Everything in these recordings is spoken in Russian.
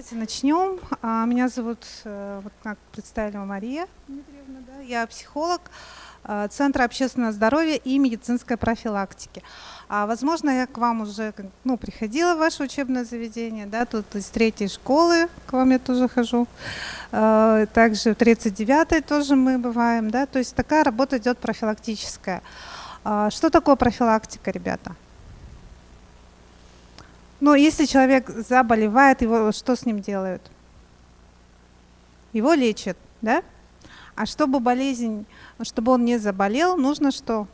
Давайте начнем. Меня зовут, вот как представила Мария Дмитриевна, да? Я психолог Центра общественного здоровья и медицинской профилактики. Возможно, я к вам уже приходила в ваше учебное заведение, да? Тут из 3-й школы к вам я тоже хожу. Также в 39-й тоже мы бываем, да? То есть такая работа идет профилактическая. Что такое профилактика, ребята? Но если человек заболевает, его что с ним делают? Его лечат, да? А чтобы чтобы он не заболел, нужно что?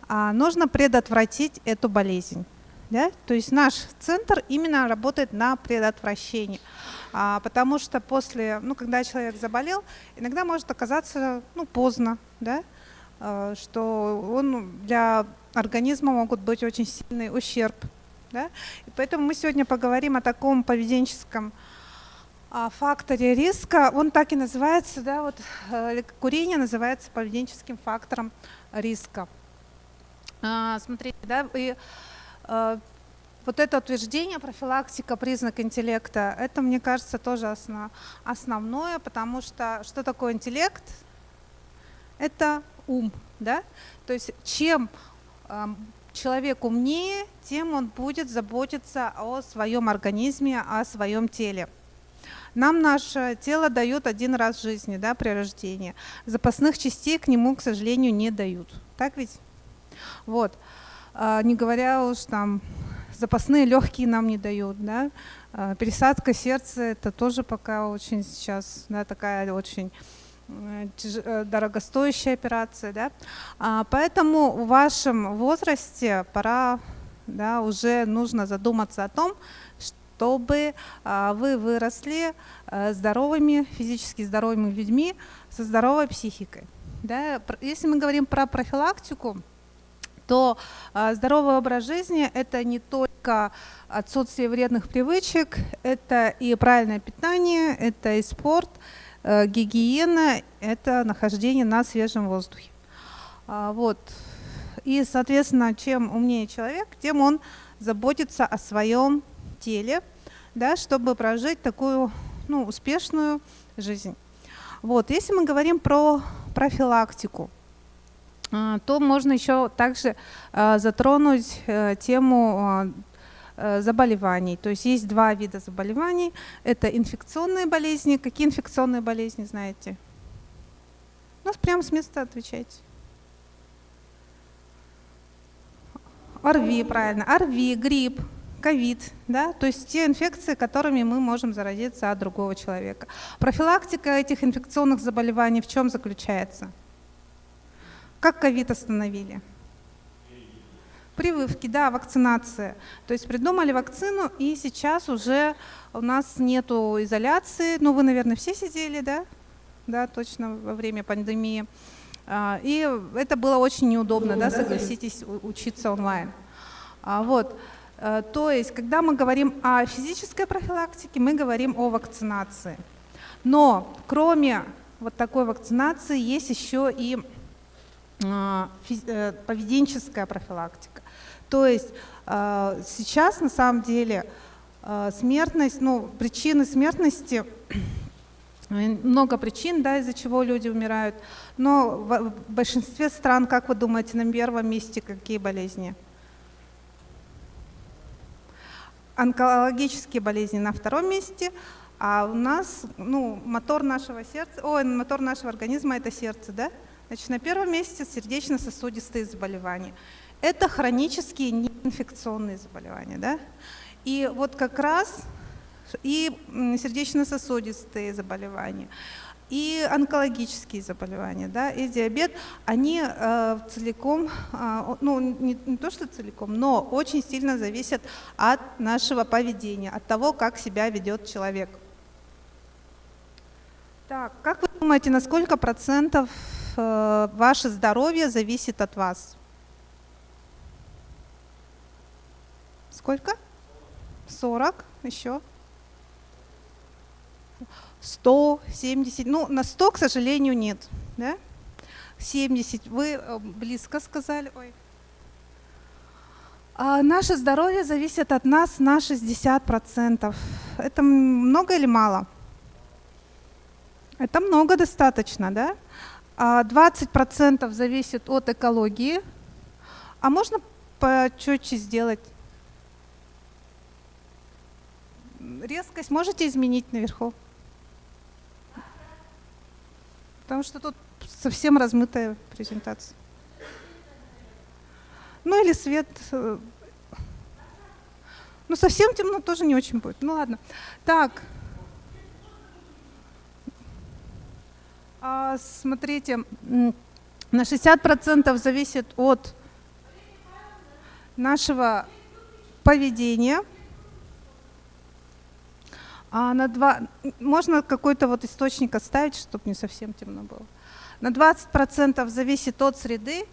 Нужно предотвратить эту болезнь. Да? То есть наш центр именно работает на предотвращении. Потому что когда человек заболел, иногда может оказаться поздно, да? Что для организма могут быть очень сильный ущерб. Да? И поэтому мы сегодня поговорим о таком поведенческом факторе риска. Он так и называется, да, курение называется поведенческим фактором риска. Смотрите, да, вот это утверждение профилактика признак интеллекта, это, мне кажется, тоже основное, потому что такое интеллект? Это ум, да? То есть чем человек умнее, тем он будет заботиться о своем организме, о своем теле. Нам наше тело дают один раз в жизни, да, при рождении. Запасных частей к нему, к сожалению, не дают. Так ведь? Вот. Не говоря уж запасные легкие нам не дают, да. Пересадка сердца — это тоже пока очень сейчас, да, такая очень дорогостоящая операция, да? Поэтому в вашем возрасте пора, да, уже нужно задуматься о том, чтобы вы выросли здоровыми, физически здоровыми людьми со здоровой психикой. Да? Если мы говорим про профилактику, то здоровый образ жизни — это не только отсутствие вредных привычек, это и правильное питание, это и спорт, гигиена — это нахождение на свежем воздухе. Вот. И, соответственно, чем умнее человек, тем он заботится о своем теле, да, чтобы прожить такую успешную жизнь. Вот. Если мы говорим про профилактику, то можно еще также затронуть тему заболеваний. То есть есть два вида заболеваний. Это инфекционные болезни. Какие инфекционные болезни знаете? Прямо с места отвечайте. ОРВИ, правильно. ОРВИ, грипп, ковид. Да? То есть те инфекции, которыми мы можем заразиться от другого человека. Профилактика этих инфекционных заболеваний в чем заключается? Как ковид остановили? Прививки, да, вакцинация. То есть придумали вакцину, и сейчас уже у нас нету изоляции. Вы, наверное, все сидели, да? Да, точно, во время пандемии. И это было очень неудобно, да, согласитесь, учиться онлайн. Вот. То есть, когда мы говорим о физической профилактике, мы говорим о вакцинации. Но кроме вот такой вакцинации есть еще и поведенческая профилактика. То есть сейчас на самом деле смертность, причины смертности, много причин, да, из-за чего люди умирают, но в большинстве стран, как вы думаете, на первом месте какие болезни? Онкологические болезни на втором месте, а у нас мотор нашего организма — это сердце, да? Значит, на первом месте сердечно-сосудистые заболевания. Это хронические неинфекционные заболевания, да? И вот как раз и сердечно-сосудистые заболевания, и онкологические заболевания, да, и диабет, они целиком, не то что целиком, но очень сильно зависят от нашего поведения, от того, как себя ведет человек. Так, как вы думаете, на сколько процентов ваше здоровье зависит от вас? Сколько? 40, еще? 100, 70, на 100, к сожалению, нет, да? 70, вы близко сказали, ой. Наше здоровье зависит от нас на 60%. Это много или мало? Это много достаточно, да? 20% зависит от экологии. А можно почетче сделать? Резкость можете изменить наверху? Потому что тут совсем размытая презентация. Ну или свет. Ну совсем темно тоже не очень будет. Ну ладно. Так. Смотрите, на 60% зависит от нашего поведения. Можно какой-то вот источник оставить, чтобы не совсем темно было. На 20% зависит от среды,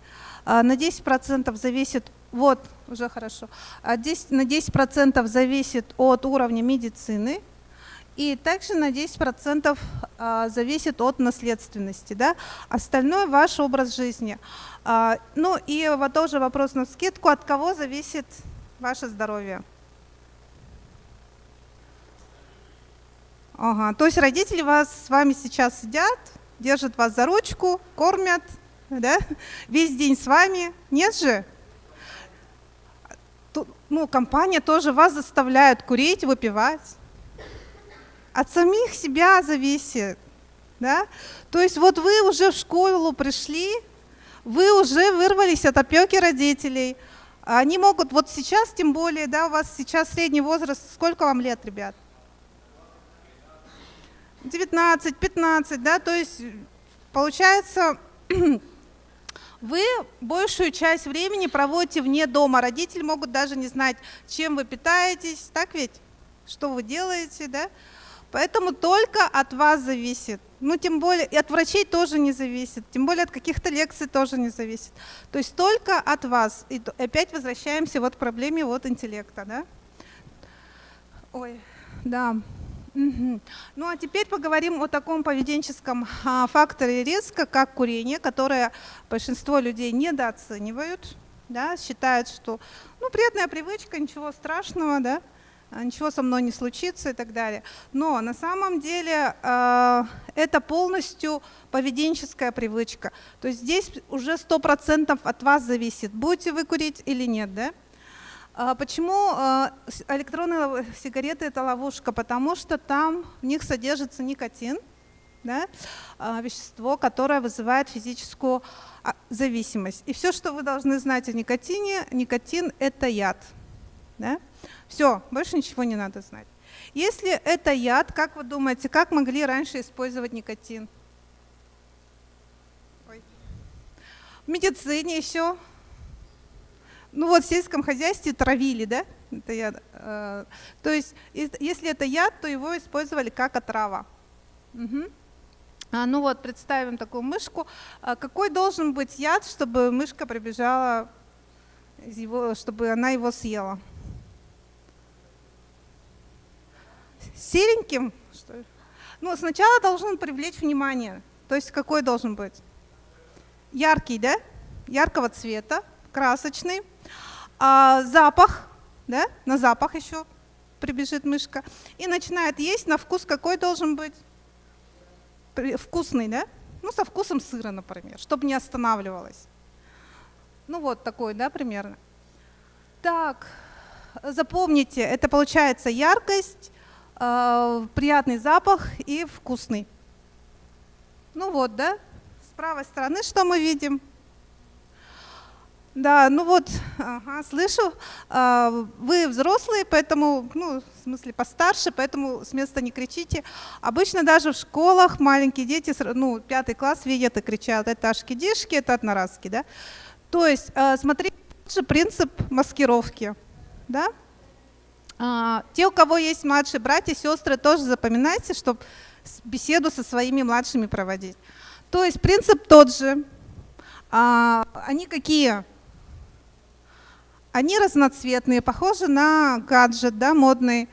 на 10% зависит, вот, уже хорошо, на 10% зависит от уровня медицины, и также на 10% зависит от наследственности, да? Остальное ваш образ жизни. Ну и вот тоже вопрос навскидку, от кого зависит ваше здоровье? Ага, то есть родители с вами сейчас сидят, держат вас за ручку, кормят, да? Весь день с вами, нет же? Ну, компания тоже вас заставляет курить, выпивать. От самих себя зависит, да? То есть вот вы уже в школу пришли, вы уже вырвались от опеки родителей. Они могут, вот сейчас тем более, да, у вас сейчас средний возраст, сколько вам лет, ребят? 19, 15, да, то есть получается, вы большую часть времени проводите вне дома. Родители могут даже не знать, чем вы питаетесь, так ведь? Что вы делаете, да? Поэтому только от вас зависит. Ну, тем более, и от врачей тоже не зависит, тем более от каких-то лекций тоже не зависит. То есть только от вас. И опять возвращаемся вот к проблеме вот интеллекта, да? Ой, да. Угу. Ну, а теперь поговорим о таком поведенческом факторе риска, как курение, которое большинство людей недооценивают, да, считают, что, ну, приятная привычка, ничего страшного, да? Ничего со мной не случится и так далее. Но на самом деле это полностью поведенческая привычка. То есть здесь уже 100% от вас зависит, будете вы курить или нет. Да? Почему электронные сигареты – это ловушка? Потому что там в них содержится никотин, да? Вещество, которое вызывает физическую зависимость. И все, что вы должны знать о никотине, никотин – это яд. Да? Все, больше ничего не надо знать. Если это яд, как вы думаете, как могли раньше использовать никотин? Ой. В медицине еще. Ну вот в сельском хозяйстве травили, да? Это яд. То есть если это яд, то его использовали как отрава. Угу. Ну вот, представим такую мышку. Какой должен быть яд, чтобы мышка прибежала, чтобы она его съела? Сереньким, что ли? Ну, сначала должен привлечь внимание. То есть какой должен быть? Яркий, да? Яркого цвета, красочный. Запах, да? На запах еще прибежит мышка. И начинает есть. На вкус какой должен быть? Вкусный, да? Ну, со вкусом сыра, например, чтобы не останавливалась. Ну, вот такой, да, примерно. Так, запомните, это получается яркость, приятный запах и вкусный. Ну вот, да? С правой стороны что мы видим? Да, ну вот, ага, слышу, вы взрослые, поэтому, ну, в смысле постарше, поэтому с места не кричите. Обычно даже в школах маленькие дети, ну, 5 класс видят и кричат, это ашки-дишки, это одноразки, да? То есть, смотрите, принцип маскировки, да? Те, у кого есть младшие братья, сестры, тоже запоминайте, чтобы беседу со своими младшими проводить. То есть принцип тот же. Они какие? Они разноцветные, похожи на гаджет, да, модный.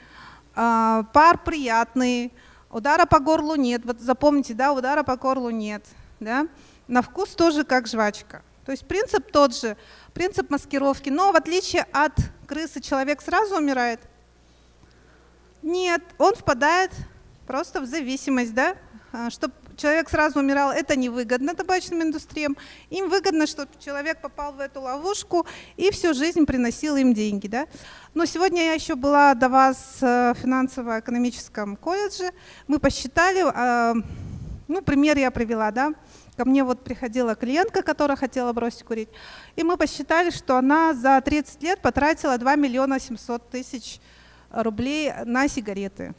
Пар приятный, удара по горлу нет. Вот запомните, да, удара по горлу нет. Да? На вкус тоже как жвачка. То есть принцип тот же, принцип маскировки, но в отличие от крысы человек сразу умирает? Нет, он впадает просто в зависимость, да? Чтобы человек сразу умирал, это невыгодно табачным индустриям. Им выгодно, чтобы человек попал в эту ловушку и всю жизнь приносил им деньги. Да? Но сегодня я еще была до вас в финансово-экономическом колледже. Мы посчитали, ну, пример я привела, да? Ко мне вот приходила клиентка, которая хотела бросить курить, и мы посчитали, что она за 30 лет потратила 2 миллиона 700 тысяч рублей на сигареты.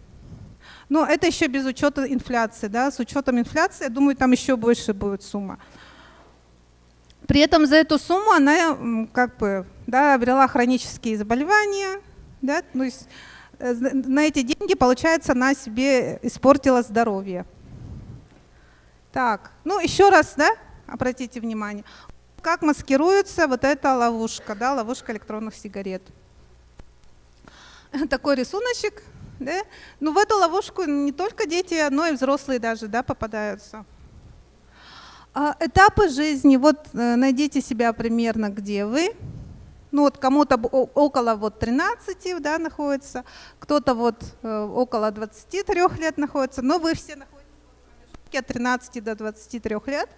Но это еще без учета инфляции. Да? С учетом инфляции, я думаю, там еще больше будет сумма. При этом за эту сумму она как бы, да, обрела хронические заболевания. Да? То есть на эти деньги, получается, она себе испортила здоровье. Так, ну еще раз, да, обратите внимание, как маскируется вот эта ловушка, да, ловушка электронных сигарет. Такой рисуночек. Да? Но в эту ловушку не только дети, но и взрослые даже, да, попадаются. Этапы жизни. Вот найдите себя примерно, где вы. Ну вот кому-то около вот 13, да, находится, кто-то вот около 23 лет находится, но вы все находитесь от 13 до 23 лет.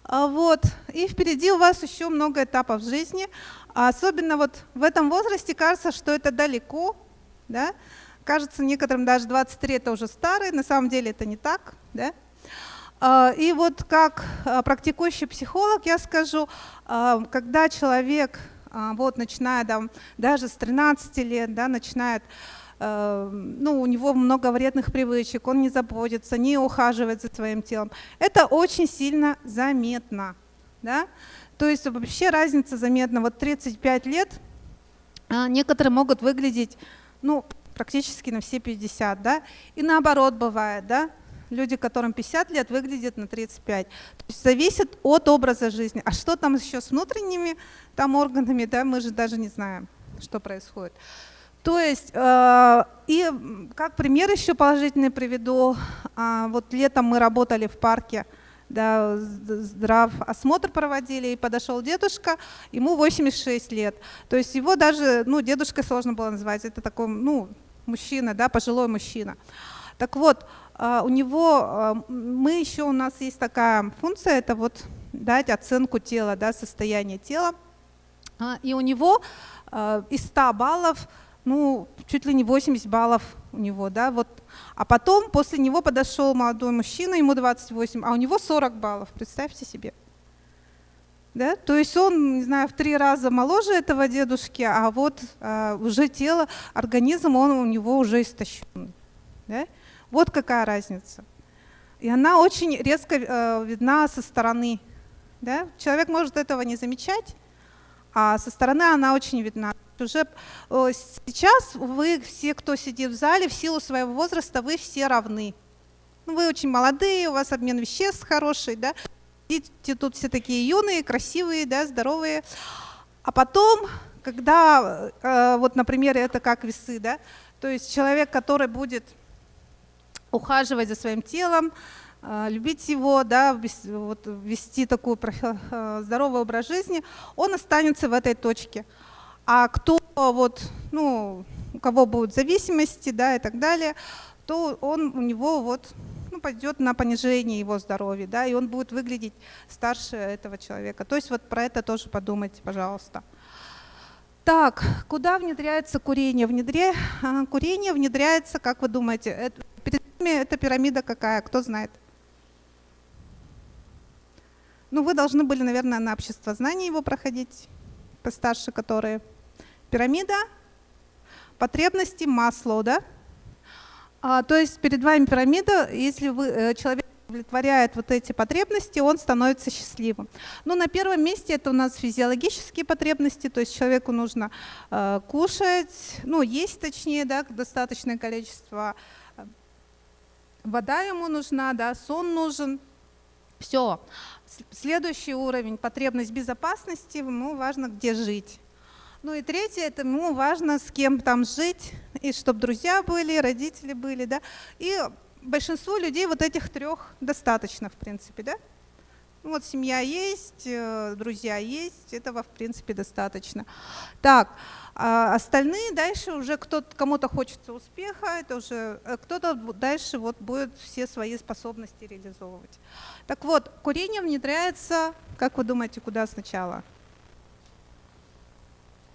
Вот. И впереди у вас еще много этапов жизни. Особенно вот в этом возрасте кажется, что это далеко, да? Кажется некоторым даже 23 это уже старый, на самом деле это не так. Да? И вот как практикующий психолог я скажу, когда человек вот, начинает даже с 13 лет, да, начинает, ну, у него много вредных привычек, он не заботится, не ухаживает за своим телом, это очень сильно заметно. Да? То есть вообще разница заметна. Вот 35 лет некоторые могут выглядеть, ну, практически на все 50, да, и наоборот бывает, да, люди, которым 50 лет, выглядят на 35. То есть зависит от образа жизни. А что там еще с внутренними там органами, да, мы же даже не знаем, что происходит. То есть, и как пример еще положительный приведу, вот летом мы работали в парке, да, осмотр проводили, и подошел дедушка, ему 86 лет. То есть его даже, ну, дедушкой сложно было назвать, это такой, ну, мужчина, да, пожилой мужчина. Так вот, у него, у нас есть такая функция, это вот дать оценку тела, да, состояние тела. И у него из 100 баллов, ну, чуть ли не 80 баллов у него, да, вот. А потом после него подошел молодой мужчина, ему 28, а у него 40 баллов, представьте себе. Да? То есть он, не знаю, в 3 раза моложе этого дедушки, а вот уже тело, организм, он у него уже истощен. Да? Вот какая разница. И она очень резко видна со стороны. Да? Человек может этого не замечать, а со стороны она очень видна. Уже сейчас вы все, кто сидит в зале, в силу своего возраста, вы все равны. Вы очень молодые, у вас обмен веществ хороший, да? Сидите тут все такие юные, красивые, да, здоровые. А потом, когда, вот, например, это как весы, да, то есть человек, который будет ухаживать за своим телом, любить его, да, вот, вести такой здоровый образ жизни, он останется в этой точке. А кто вот, ну, у кого будут зависимости, да, и так далее, то у него вот, ну, пойдет на понижение его здоровья, да, и он будет выглядеть старше этого человека. То есть вот про это тоже подумайте, пожалуйста. Так, куда внедряется курение? Курение внедряется, как вы думаете, это пирамида какая, кто знает? Ну, вы должны были, наверное, на обществознании его проходить, постарше которые. Пирамида потребностей Маслоу, да? То есть перед вами пирамида, если человек удовлетворяет вот эти потребности, он становится счастливым. Но на первом месте это у нас физиологические потребности, то есть человеку нужно кушать, ну, есть точнее, да, достаточное количество, вода ему нужна, да, сон нужен. Все. Следующий уровень, потребность безопасности, ему важно, где жить. Ну и третье, это ему важно, с кем там жить, и чтобы друзья были, родители были, да. И большинству людей вот этих 3 достаточно, в принципе, да. Вот семья есть, друзья есть, этого в принципе достаточно. Так, а остальные дальше уже кому-то хочется успеха, это уже кто-то дальше вот будет все свои способности реализовывать. Так вот, курение внедряется, как вы думаете, куда сначала?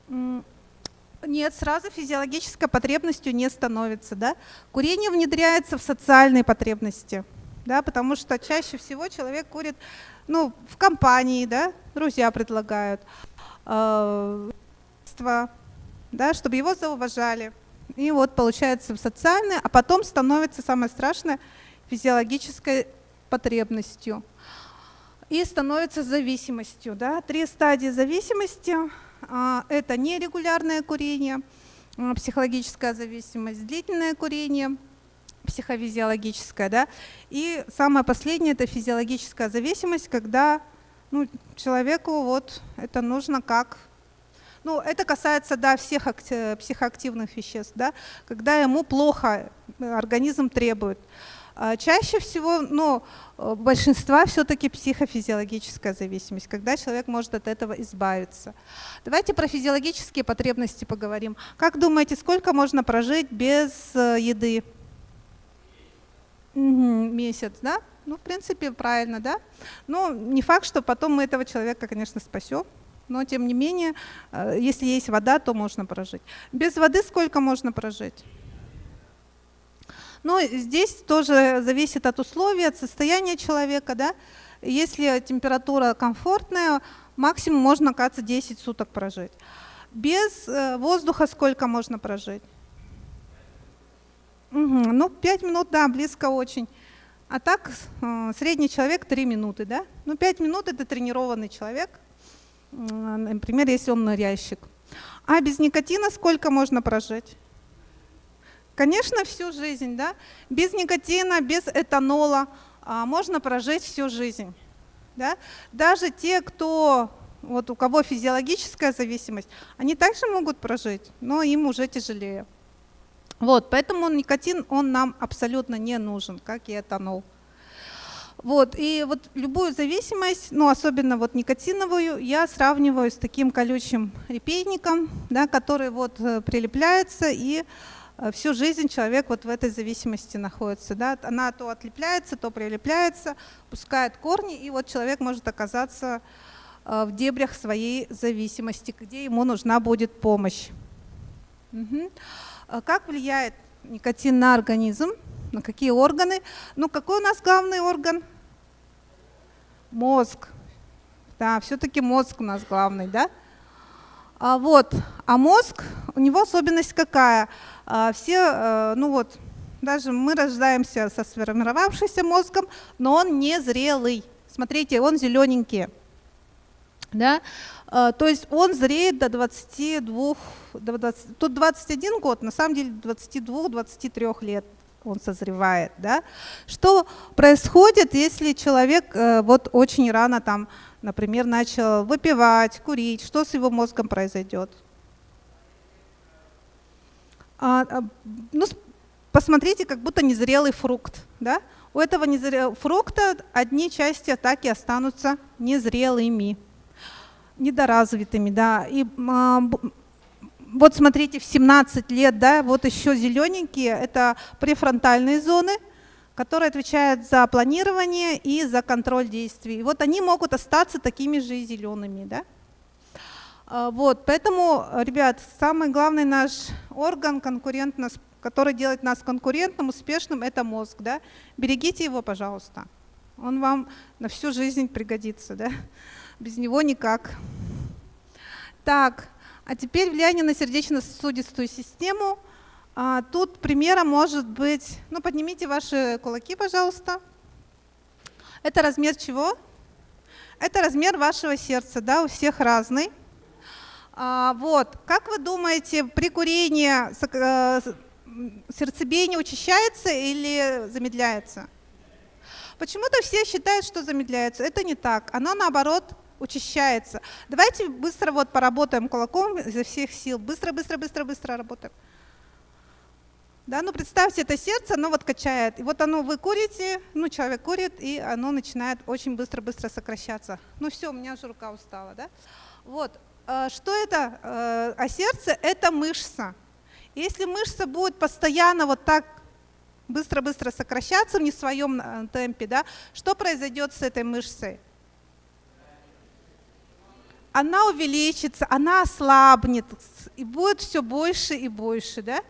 Нет, сразу физиологической потребностью не становится. Да? Курение внедряется в социальные потребности, да, потому что чаще всего человек курит в компании, да, друзья предлагают, да, чтобы его зауважали. И вот получается в социальное, а потом становится самое страшное физиологической потребностью. И становится зависимостью. Да? 3 стадии зависимости. Это нерегулярное курение, психологическая зависимость, длительное курение, психофизиологическая, да, и самое последнее – это физиологическая зависимость, когда человеку вот это нужно как, это касается, да, всех психоактивных веществ, да, когда ему плохо, организм требует. Чаще всего, большинства все-таки психофизиологическая зависимость, когда человек может от этого избавиться. Давайте про физиологические потребности поговорим. Как думаете, сколько можно прожить без еды? Месяц, да? В принципе, правильно, да? Но не факт, что потом мы этого человека, конечно, спасем, но тем не менее, если есть вода, то можно прожить. Без воды сколько можно прожить? Но здесь тоже зависит от условий, от состояния человека. Да? Если температура комфортная, максимум можно, кажется, 10 суток прожить. Без воздуха сколько можно прожить? 5 минут, да, близко очень. А так средний человек 3 минуты. Да? 5 минут – это тренированный человек, например, если он ныряльщик. А без никотина сколько можно прожить? Конечно, всю жизнь, да? Без никотина, без этанола можно прожить всю жизнь. Да? Даже те, у кого физиологическая зависимость, они также могут прожить, но им уже тяжелее. Вот, поэтому никотин, он нам абсолютно не нужен, как и этанол. И любую зависимость, особенно никотиновую, я сравниваю с таким колючим репейником, да, который прилепляется и всю жизнь человек в этой зависимости находится. Да? Она то отлепляется, то прилепляется, пускает корни, и человек может оказаться в дебрях своей зависимости, где ему нужна будет помощь. Как влияет никотин на организм? На какие органы? Какой у нас главный орган? Мозг. Да, все-таки мозг у нас главный, да? А мозг, у него особенность какая? Даже мы рождаемся со сформировавшимся мозгом, но он не зрелый. Смотрите, он зелененький. Да? То есть он зреет до 22, тут 21 год, на самом деле 22-23 лет он созревает. Да? Что происходит, если человек очень рано, например, начал выпивать, курить? Что с его мозгом произойдет? Посмотрите, как будто незрелый фрукт. Да? У этого незрелого фрукта одни части так и останутся незрелыми, недоразвитыми. Да? И смотрите, в 17 лет, да, еще зелененькие, это префронтальные зоны, которые отвечают за планирование и за контроль действий. И они могут остаться такими же и зелеными. Да? Поэтому, ребят, самый главный наш орган, который делает нас конкурентным, успешным, это мозг. Да? Берегите его, пожалуйста. Он вам на всю жизнь пригодится. Да? Без него никак. Так, а теперь влияние на сердечно-сосудистую систему. Тут примером может быть, поднимите ваши кулаки, пожалуйста. Это размер чего? Это размер вашего сердца, да, у всех разный. Как вы думаете, при курении сердцебиение учащается или замедляется? Почему-то все считают, что замедляется. Это не так. Оно, наоборот, учащается. Давайте быстро поработаем кулаком изо всех сил. Быстро работаем. Да, ну представьте, это сердце, оно вот качает. И вот оно, вы курите, ну человек курит, и оно начинает очень быстро-быстро сокращаться. Ну все, у меня уже рука устала, да? Вот, что это? А сердце – это мышца. Если мышца будет постоянно вот так быстро-быстро сокращаться в не своем темпе, да, что произойдет с этой мышцей? Она увеличится, она ослабнет, и будет все больше и больше, да?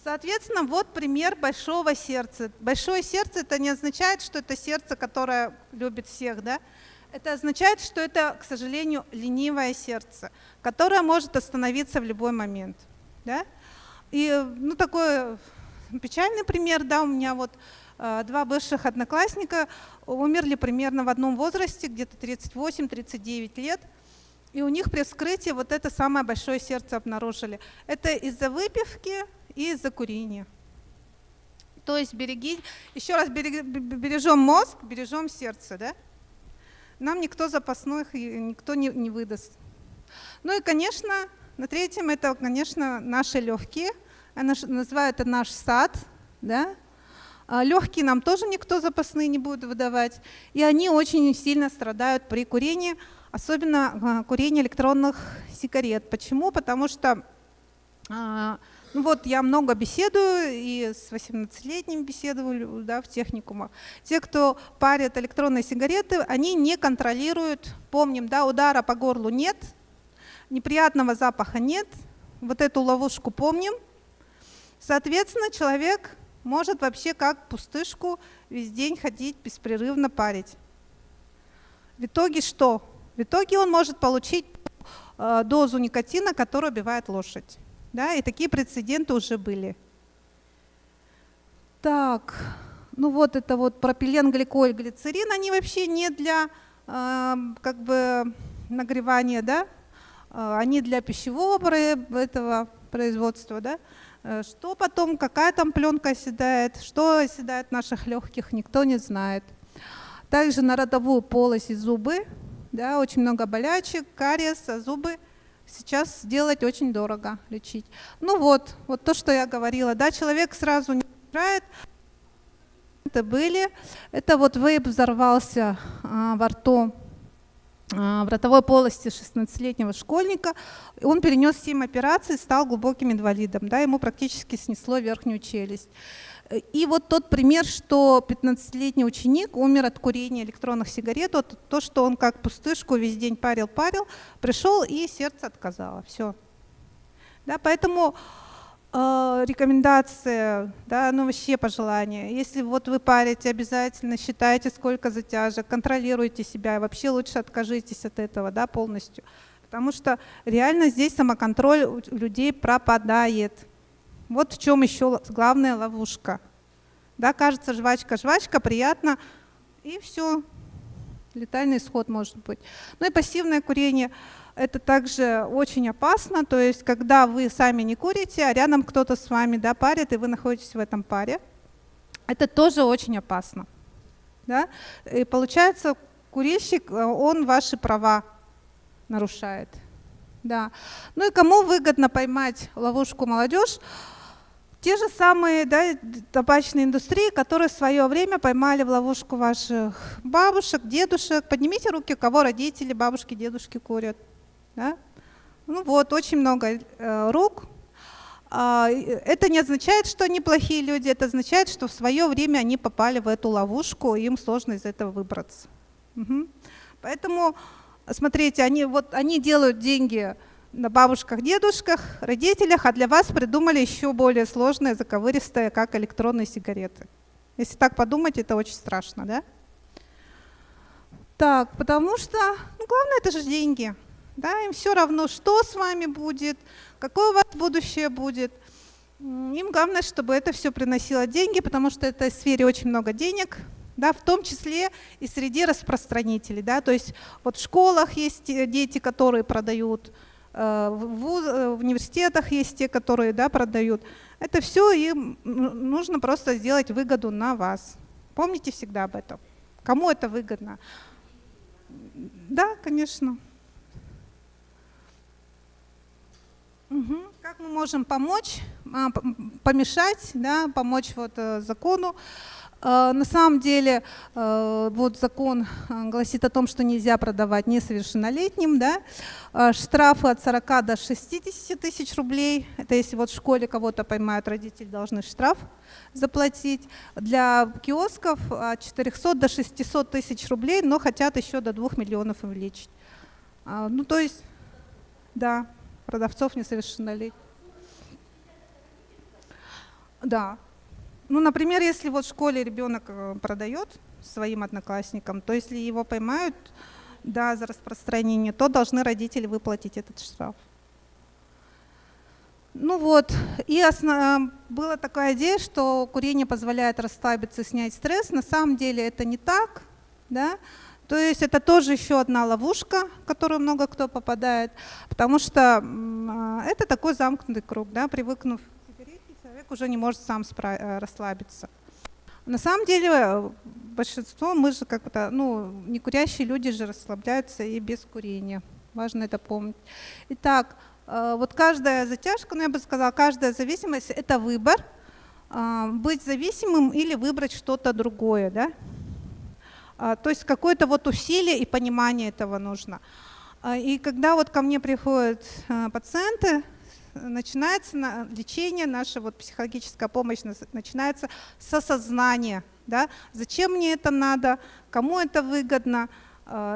Соответственно, вот пример большого сердца. Большое сердце – это не означает, что это сердце, которое любит всех, да? Это означает, что это, к сожалению, ленивое сердце, которое может остановиться в любой момент, да? И, ну, такой печальный пример, да, у меня вот два бывших одноклассника умерли примерно в одном возрасте, где-то 38-39 лет. И у них при вскрытии вот это самое большое сердце обнаружили. Это из-за выпивки и из-за курения. То есть еще раз бережем мозг, бережем сердце, да? Нам никто запасных никто не выдаст. Ну и, конечно, на третьем это, конечно, наши легкие. Называют это наш сад, да? Легкие нам тоже никто запасные не будет выдавать. И они очень сильно страдают при курении, особенно курение электронных сигарет. Почему? Потому что ну вот я много беседую, и с 18-летними беседовали, да, в техникумах. Те, кто парят электронные сигареты, они не контролируют, помним, да, удара по горлу нет, неприятного запаха нет, вот эту ловушку помним. Соответственно, человек может вообще как пустышку весь день ходить, беспрерывно парить. В итоге что? В итоге он может получить дозу никотина, которая убивает лошадь. Да, и такие прецеденты уже были. Так, ну вот это вот пропилен, гликоль, глицерин, они вообще не для как бы нагревания, да, они для пищевого этого производства, да. Что потом, какая там пленка оседает, что оседает в наших легких, никто не знает. Также на ротовую полость и зубы, да, очень много болячек, кариес, а зубы сейчас сделать очень дорого, лечить. Ну вот то, что я говорила, да, человек сразу не умирает. Это были, это вот вейп взорвался во рту, в ротовой полости 16-летнего школьника. Он перенес 7 операций, стал глубоким инвалидом, да, ему практически снесло верхнюю челюсть. И вот тот пример, что 15-летний ученик умер от курения электронных сигарет, вот то, что он как пустышку весь день парил, пришел и сердце отказало. Все. Да, поэтому рекомендация, да, ну вообще пожелание. Если вот вы парите, обязательно считайте, сколько затяжек, контролируйте себя, вообще лучше откажитесь от этого, да, полностью. Потому что реально здесь самоконтроль у людей пропадает. Вот в чем еще главная ловушка. Да, кажется, жвачка, приятно, и все, летальный исход может быть. Ну и пассивное курение – это также очень опасно, то есть когда вы сами не курите, а рядом кто-то с вами, да, парит, и вы находитесь в этом паре, это тоже очень опасно. Да? И получается, курильщик, он ваши права нарушает. Да. Ну и кому выгодно поймать ловушку молодежь? Те же самые, да, табачные индустрии, которые в свое время поймали в ловушку ваших бабушек, дедушек. Поднимите руки, у кого родители, бабушки, дедушки курят. Да? Ну вот, очень много рук. Это не означает, что они плохие люди, это означает, что в свое время они попали в эту ловушку, и им сложно из этого выбраться. Угу. Поэтому, смотрите, они делают деньги на бабушках, дедушках, родителях, а для вас придумали еще более сложное, заковыристое, как электронные сигареты. Если так подумать, это очень страшно, да? Так, потому что, ну, главное, это же деньги. Да? Им все равно, что с вами будет, какое у вас будущее будет. Им главное, чтобы это все приносило деньги, потому что в этой сфере очень много денег, да, в том числе и среди распространителей. Да? То есть вот в школах есть дети, которые продают, в университетах есть те, которые, да, продают. Это все им нужно просто сделать выгоду на вас. Помните всегда об этом. Кому это выгодно? Да, конечно. Как мы можем помочь, помешать, да, помочь вот закону? На самом деле вот закон гласит о том, что нельзя продавать несовершеннолетним, да? Штрафы от 40 до 60 тысяч рублей. Это если вот в школе кого-то поймают, родители должны штраф заплатить. Для киосков от 400 до 600 тысяч рублей, но хотят еще до 2 миллионов увеличить. Ну то есть, да, продавцов несовершеннолетних. Да. Ну, например, если вот в школе ребенок продает своим одноклассникам, то если его поймают, да, за распространение, то должны родители выплатить этот штраф. Ну вот, и была такая идея, что курение позволяет расслабиться, снять стресс. На самом деле это не так, да. То есть это тоже еще одна ловушка, в которую много кто попадает, потому что это такой замкнутый круг, да, привыкнув к сигарете, человек уже не может сам расслабиться. На самом деле большинство, мы же как-то, ну, не курящие люди же расслабляются и без курения, важно это помнить. Итак, вот каждая затяжка, ну я бы сказала, каждая зависимость – это выбор, быть зависимым или выбрать что-то другое, да? То есть какое-то вот усилие и понимание этого нужно. И когда вот ко мне приходят пациенты, начинается лечение, наша вот психологическая помощь начинается с осознания, да? Зачем мне это надо, кому это выгодно,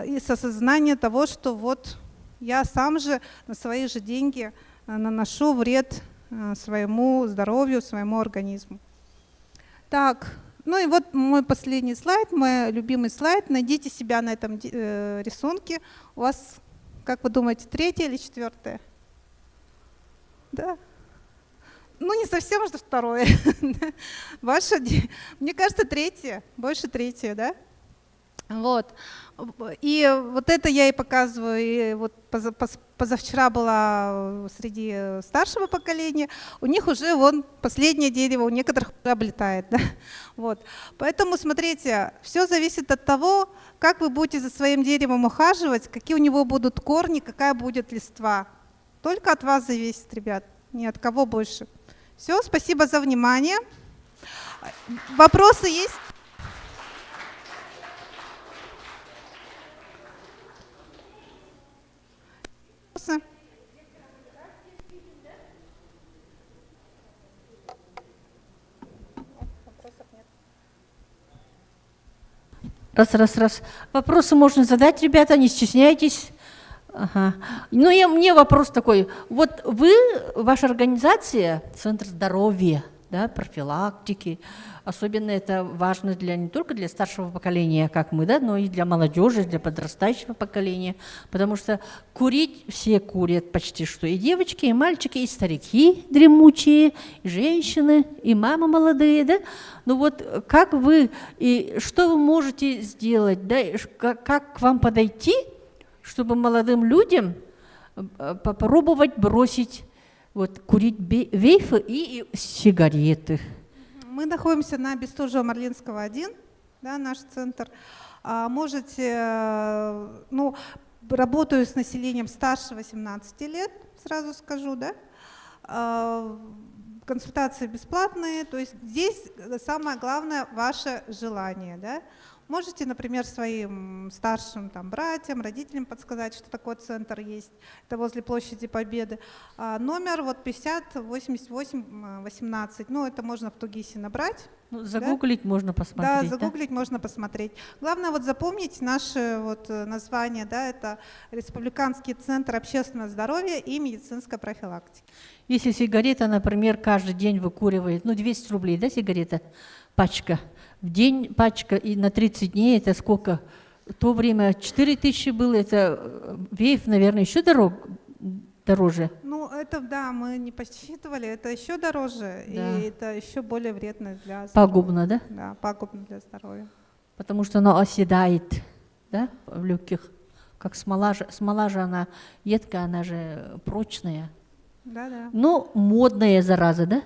и с осознания того, что вот я сам же на свои же деньги наношу вред своему здоровью, своему организму. Так. Ну и вот мой последний слайд, мой любимый слайд. Найдите себя на этом рисунке. У вас, как вы думаете, 3-е или 4-е? Да? Ну не совсем же 2-е. Ваше, мне кажется, 3-е, больше 3-е, да? Вот. И вот это я и показываю. И вот позавчера была среди старшего поколения. У них уже вон последнее дерево, у некоторых облетает. Да? Вот. Поэтому смотрите, все зависит от того, как вы будете за своим деревом ухаживать, какие у него будут корни, какая будет листва. Только от вас зависит, ребят, ни от кого больше. Все, спасибо за внимание. Вопросы есть? Раз. Вопросы можно задать, ребята, не стесняйтесь. Ага. Ну, мне вопрос такой. Вот вы, ваша организация, Центр здоровья, да, профилактики, особенно это важно не только для старшего поколения, как мы, да, но и для молодежи, для подрастающего поколения, потому что курить все курят почти что, и девочки, и мальчики, и старики дремучие, и женщины, и мамы молодые, да. Ну вот как вы, и что вы можете сделать, да, как к вам подойти, чтобы молодым людям попробовать бросить вот, курить вейфы и сигареты? Мы находимся на Бестужева-Марлинского, 1, да, наш центр. Можете, ну, работаю с населением старше 18 лет, сразу скажу, да. Консультации бесплатные, то есть здесь самое главное ваше желание, да. Можете, например, своим старшим там, братьям, родителям подсказать, что такой центр есть. Это возле площади Победы. Номер вот 50 88 18. Ну, это можно в Тугисе набрать. Ну, загуглить, да? Можно посмотреть. Да, загуглить, да? Можно посмотреть. Главное вот запомнить наше вот название, да, это Республиканский центр общественного здоровья и медицинской профилактики. Если сигарета, например, каждый день выкуривает, ну, 200 рублей, да, сигарета, пачка, в день пачка, и на 30 дней это сколько? В то время 4000 было, это вейф, наверное, еще дороже. Ну, это, да, мы не посчитывали, это еще дороже, да. И это еще более вредно для здоровья. Пагубно, да? Да, пагубно для здоровья. Потому что оно оседает, да, в легких, как смола же она едкая, она же прочная. Да. Ну, модная зараза, да?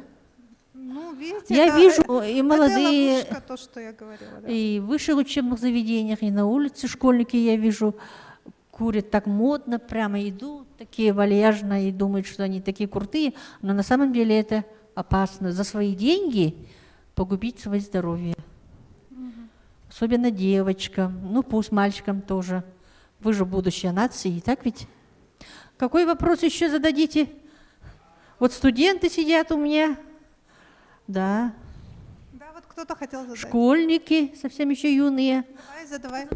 Ну, видите, я вижу и молодые, это ловушка, то, что я говорила, да. И в высших учебных заведениях, и на улице школьники, я вижу, курят так модно, прямо идут, такие вальяжные и думают, что они такие крутые, но на самом деле это опасно. За свои деньги погубить свое здоровье. Особенно девочкам, ну пусть мальчикам тоже. Вы же будущее нации, так ведь? Какой вопрос еще зададите? Вот студенты сидят у меня, да, Да, вот кто-то хотел задать. школьники, совсем еще юные. Задавай.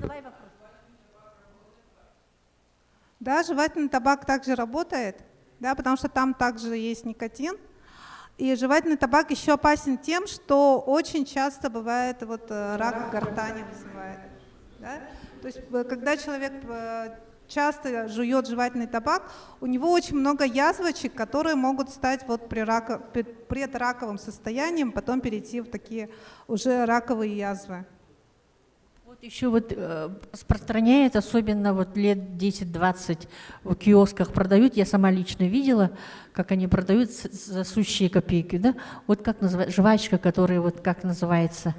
Да, жевательный табак также работает, да, потому что там также есть никотин. И жевательный табак еще опасен тем, что очень часто бывает вот рак гортани вызывает. Да? То есть когда человек часто жует жевательный табак, у него очень много язвочек, которые могут стать вот предраковым состоянием, потом перейти в такие уже раковые язвы. Вот еще вот распространяет, особенно вот лет 10-20 в киосках продают, я сама лично видела, как они продают за сущие копейки, да? Вот как называется, жвачка, которая вот как называется?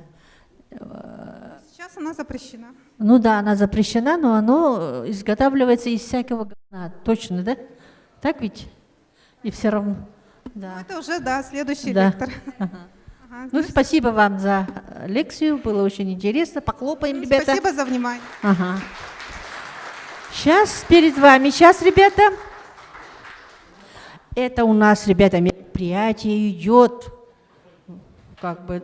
Сейчас она запрещена. Ну да, она запрещена, но оно изготавливается из всякого говна, точно, да? Так ведь? И все равно, да. Ну, это уже, да, следующий Да. лектор. Ага. Ага. Ну, спасибо вам за лекцию, было очень интересно. Похлопаем, ребята. Спасибо за внимание. Ага. Сейчас перед вами, ребята. Это у нас, ребята, мероприятие идет, как бы,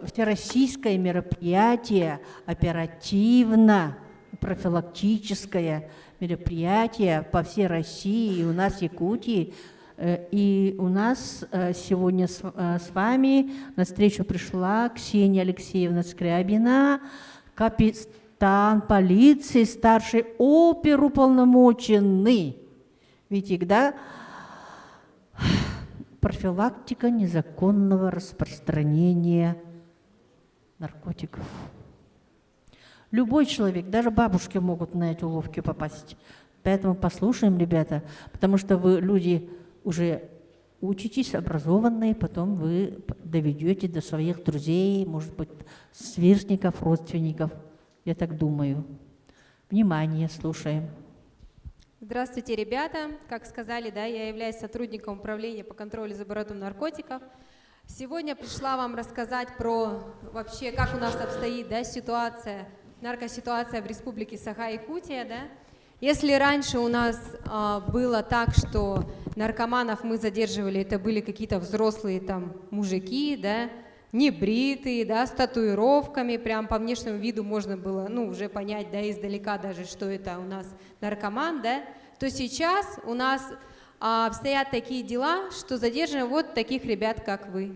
всероссийское мероприятие, оперативно-профилактическое мероприятие по всей России, и у нас в Якутии. И у нас сегодня с вами на встречу пришла Ксения Алексеевна Скрябина, капитан полиции, старший оперуполномоченный. Видите, да? Профилактика незаконного распространения наркотиков. Любой человек, даже бабушки могут на эти уловки попасть. Поэтому послушаем, ребята, потому что вы люди уже учитесь, образованные, потом вы доведете до своих друзей, может быть, сверстников, родственников. Я так думаю. Внимание, слушаем. Здравствуйте, ребята. Как сказали, да, я являюсь сотрудником управления по контролю за оборотом наркотиков. Сегодня пришла вам рассказать про вообще, как у нас обстоит, да, ситуация, наркоситуация в Республике Саха-Якутия, да. Если раньше у нас было так, что наркоманов мы задерживали, это были какие-то взрослые там мужики, да, небритые, да, с татуировками, прям по внешнему виду можно было, ну, уже понять, да, издалека даже, что это у нас наркоман, да, то сейчас у нас обстоят такие дела, что задерживаем вот таких ребят, как вы.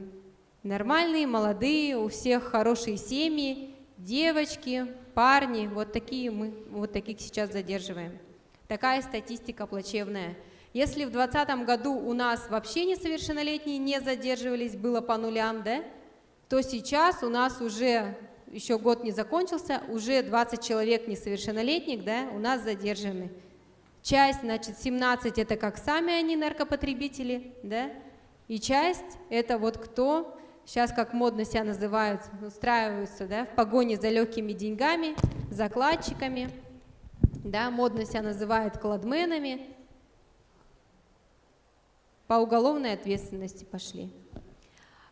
Нормальные, молодые, у всех хорошие семьи, девочки, парни, вот такие мы, вот таких сейчас задерживаем. Такая статистика плачевная. Если в 2020 году у нас вообще несовершеннолетние не задерживались, было по нулям, да, то сейчас у нас уже, еще год не закончился, уже 20 человек несовершеннолетних, да, у нас задержаны. Часть, значит, 17 это как сами они наркопотребители, да, и часть это вот кто, сейчас как модно себя называют, устраиваются, да, в погоне за легкими деньгами, закладчиками, да, модно себя называют кладменами, по уголовной ответственности пошли.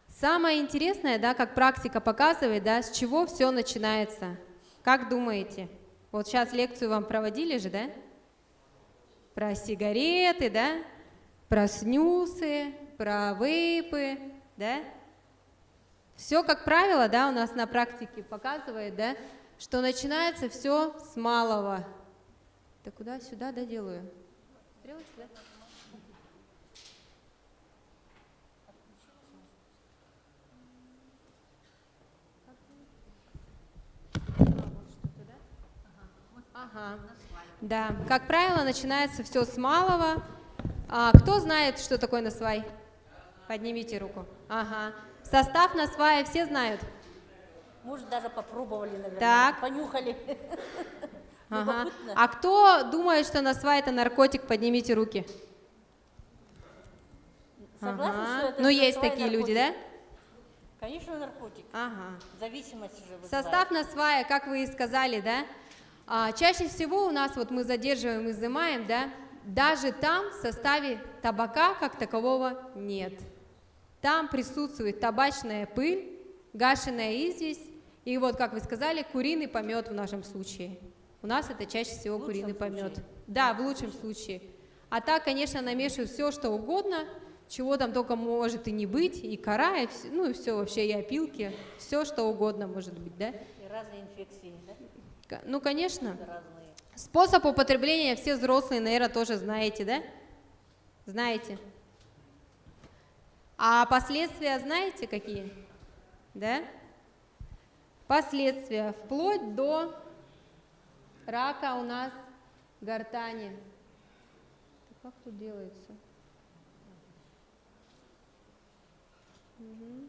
Самое интересное, да, как практика показывает, да, с чего все начинается. Как думаете? Вот сейчас лекцию вам проводили же, да? Про сигареты, да? Про снюсы, про вейпы, да? Все, как правило, да, у нас на практике показывает, да, что начинается все с малого. Да куда? Сюда, да, делаю? Стрелочку, да? Ага. Да, как правило, начинается все с малого. Кто знает, что такое насвай? Поднимите руку. Ага. Состав насвая все знают? Может, даже попробовали, наверное. Так. Понюхали. Ага. А кто думает, что насвай это наркотик, поднимите руки. Согласны, что это Ну, есть насвай такие наркотик? люди, да? Конечно, наркотик. Ага. Зависимость же вызывает. Состав насвая, как вы и сказали, да? Чаще всего у нас, вот мы задерживаем, изымаем, да, даже там в составе табака как такового нет. Там присутствует табачная пыль, гашеная известь и вот, как вы сказали, куриный помет в нашем случае. У нас это чаще всего куриный помет. Да, в лучшем случае. А так, конечно, намешивают все, что угодно, чего там только может и не быть, и кора, и все, ну и все вообще, и опилки, все, что угодно может быть, да? И разные инфекции, да? Ну, конечно. Разные. Способ употребления все взрослые, наверное, тоже знаете, да? Знаете. А последствия знаете какие? Да? Последствия вплоть до рака у нас гортани. Как тут делается? Угу.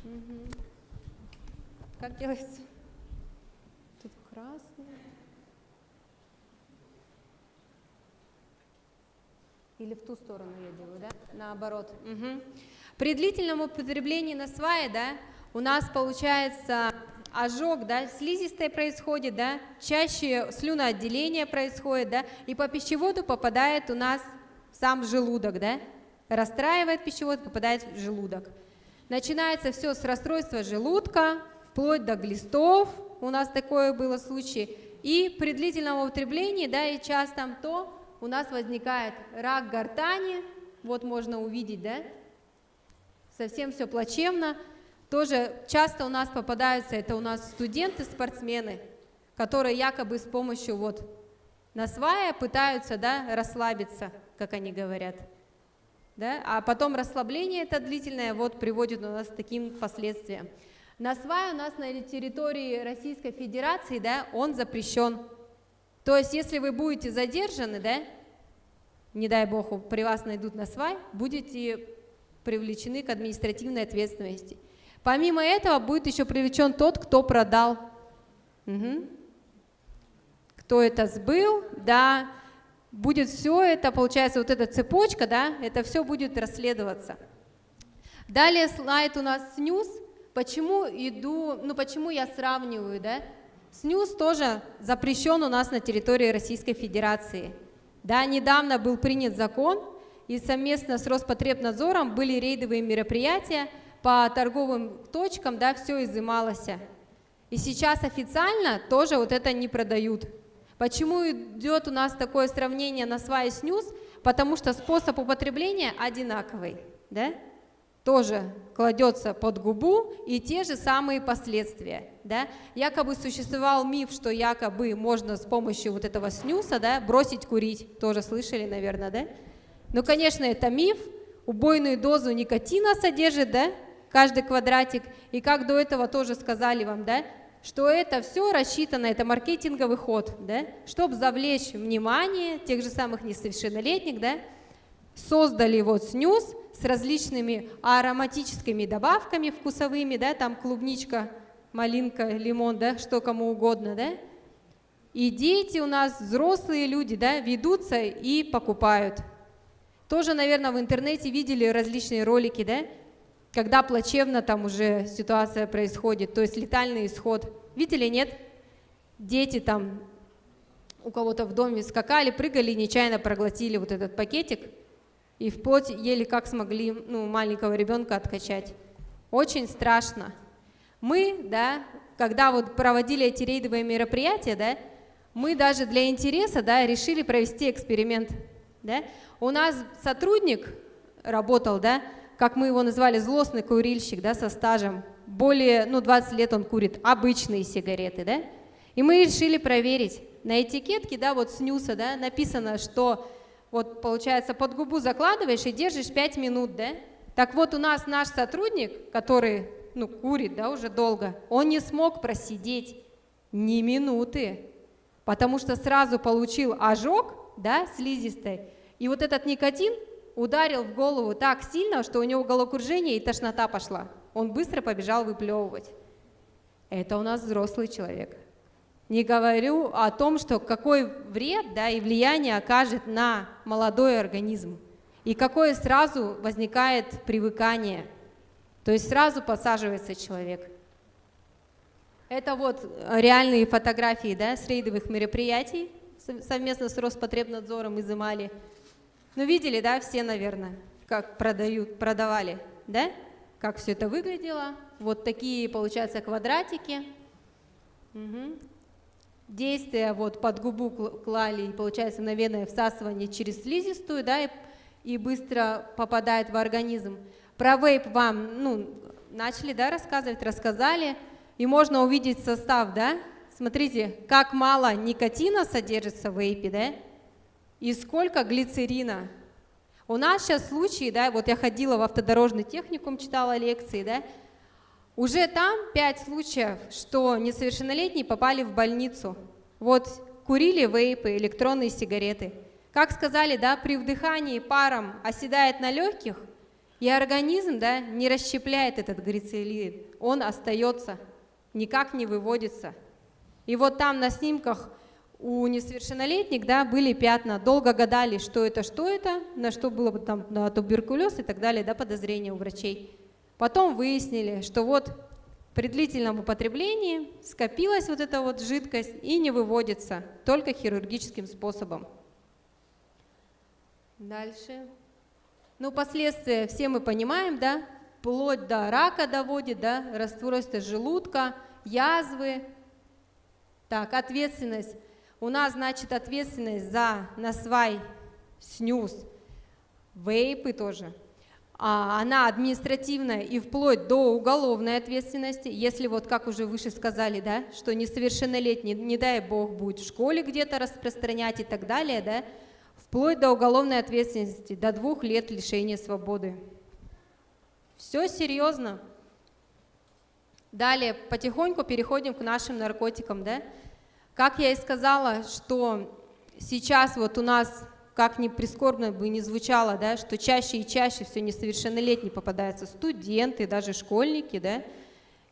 Угу. Как делается? Тут красный. Или в ту сторону я делаю, да? Наоборот. Угу. При длительном употреблении на свае, да, у нас получается ожог, да, слизистой происходит, да, чаще слюноотделение происходит, да, и по пищеводу попадает у нас в сам желудок, да, расстраивает пищевод, попадает в желудок. Начинается все с расстройства желудка, вплоть до глистов, у нас такое было случай, и при длительном употреблении, да, и частом то у нас возникает рак гортани, вот можно увидеть, да, совсем все плачевно. Тоже часто у нас попадаются, это у нас студенты, спортсмены, которые якобы с помощью вот насвая пытаются, да, расслабиться, как они говорят. Да? А потом расслабление это длительное вот приводит у нас к таким последствиям. Насвай у нас на территории Российской Федерации, да, он запрещен. То есть если вы будете задержаны, да, не дай бог, при вас найдут насвай, будете привлечены к административной ответственности. Помимо этого будет еще привлечен тот, кто продал, кто это сбыл, да, будет все это, получается, вот эта цепочка, да, это все будет расследоваться. Далее слайд у нас снюс. Почему я сравниваю, да? Снюс тоже запрещен у нас на территории Российской Федерации. Да, недавно был принят закон, и совместно с Роспотребнадзором были рейдовые мероприятия по торговым точкам, да, все изымалось. И сейчас официально тоже вот это не продают. Почему идет у нас такое сравнение насвай и снюс? Потому что способ употребления одинаковый, да? Тоже кладется под губу и те же самые последствия, да? Якобы существовал миф, что якобы можно с помощью вот этого снюса, да, бросить курить. Тоже слышали, наверное, да? Ну, конечно, это миф. Убойную дозу никотина содержит, да, каждый квадратик. И как до этого тоже сказали вам, да, что это все рассчитано, это маркетинговый ход, да, чтобы завлечь внимание тех же самых несовершеннолетних, да, создали вот снюс с различными ароматическими добавками вкусовыми, да, там клубничка, малинка, лимон, да, что кому угодно, да. И дети у нас, взрослые люди, да, ведутся и покупают. Тоже, наверное, в интернете видели различные ролики, да, когда плачевно там уже ситуация происходит, то есть летальный исход. Видели, нет? Дети там у кого-то в доме скакали, прыгали, нечаянно проглотили вот этот пакетик и вплоть еле как смогли, ну, маленького ребенка откачать. Очень страшно. Мы, да, когда вот проводили эти рейдовые мероприятия, да, мы даже для интереса, да, решили провести эксперимент, да. У нас сотрудник работал, да, как мы его назвали, злостный курильщик, да, со стажем, более, 20 лет он курит обычные сигареты, да, и мы решили проверить. На этикетке, да, вот снюса, да, написано, что вот, получается, под губу закладываешь и держишь 5 минут, да. Так вот, у нас наш сотрудник, который, курит, да, уже долго, он не смог просидеть ни минуты, потому что сразу получил ожог, да, слизистой, и вот этот никотин ударил в голову так сильно, что у него головокружение и тошнота пошла. Он быстро побежал выплевывать. Это у нас взрослый человек. Не говорю о том, что какой вред, да, и влияние окажет на молодой организм. И какое сразу возникает привыкание. То есть сразу подсаживается человек. Это вот реальные фотографии, да, с рейдовых мероприятий совместно с Роспотребнадзором изымали. Ну, видели, да, все, наверное, как продавали, да, как все это выглядело. Вот такие, получается, квадратики. Угу. Действия вот под губу клали, и получается мгновенное всасывание через слизистую, да, и быстро попадает в организм. Про вейп вам, ну, начали, да, рассказывать, рассказали, и можно увидеть состав, да. Смотрите, как мало никотина содержится в вейпе, да, и сколько глицерина. У нас сейчас случаи, да, вот я ходила в автодорожный техникум, читала лекции, да, уже там 5 случаев, что несовершеннолетние попали в больницу. Вот курили вейпы, электронные сигареты. Как сказали, да, при вдыхании паром оседает на легких, и организм, да, не расщепляет этот глицерин, он остается, никак не выводится. И вот там на снимках у несовершеннолетних, да, были пятна, долго гадали, что это, на что было там на туберкулез и так далее, да, подозрения у врачей. Потом выяснили, что вот при длительном употреблении скопилась вот эта вот жидкость и не выводится, только хирургическим способом. Дальше. Ну, последствия все мы понимаем, да, вплоть до рака доводит, да, расстройство желудка, язвы. Так, ответственность. У нас, значит, ответственность за насвай, снюс, вейпы тоже. Она административная и вплоть до уголовной ответственности, если вот, как уже выше сказали, да, что несовершеннолетний, не дай бог, будет в школе где-то распространять и так далее, да, вплоть до уголовной ответственности, до 2 лет лишения свободы. Все серьезно. Далее потихоньку переходим к нашим наркотикам, да. Как я и сказала, что сейчас вот у нас, как ни прискорбно бы ни звучало, да, что чаще и чаще все несовершеннолетние попадаются, студенты, даже школьники, да,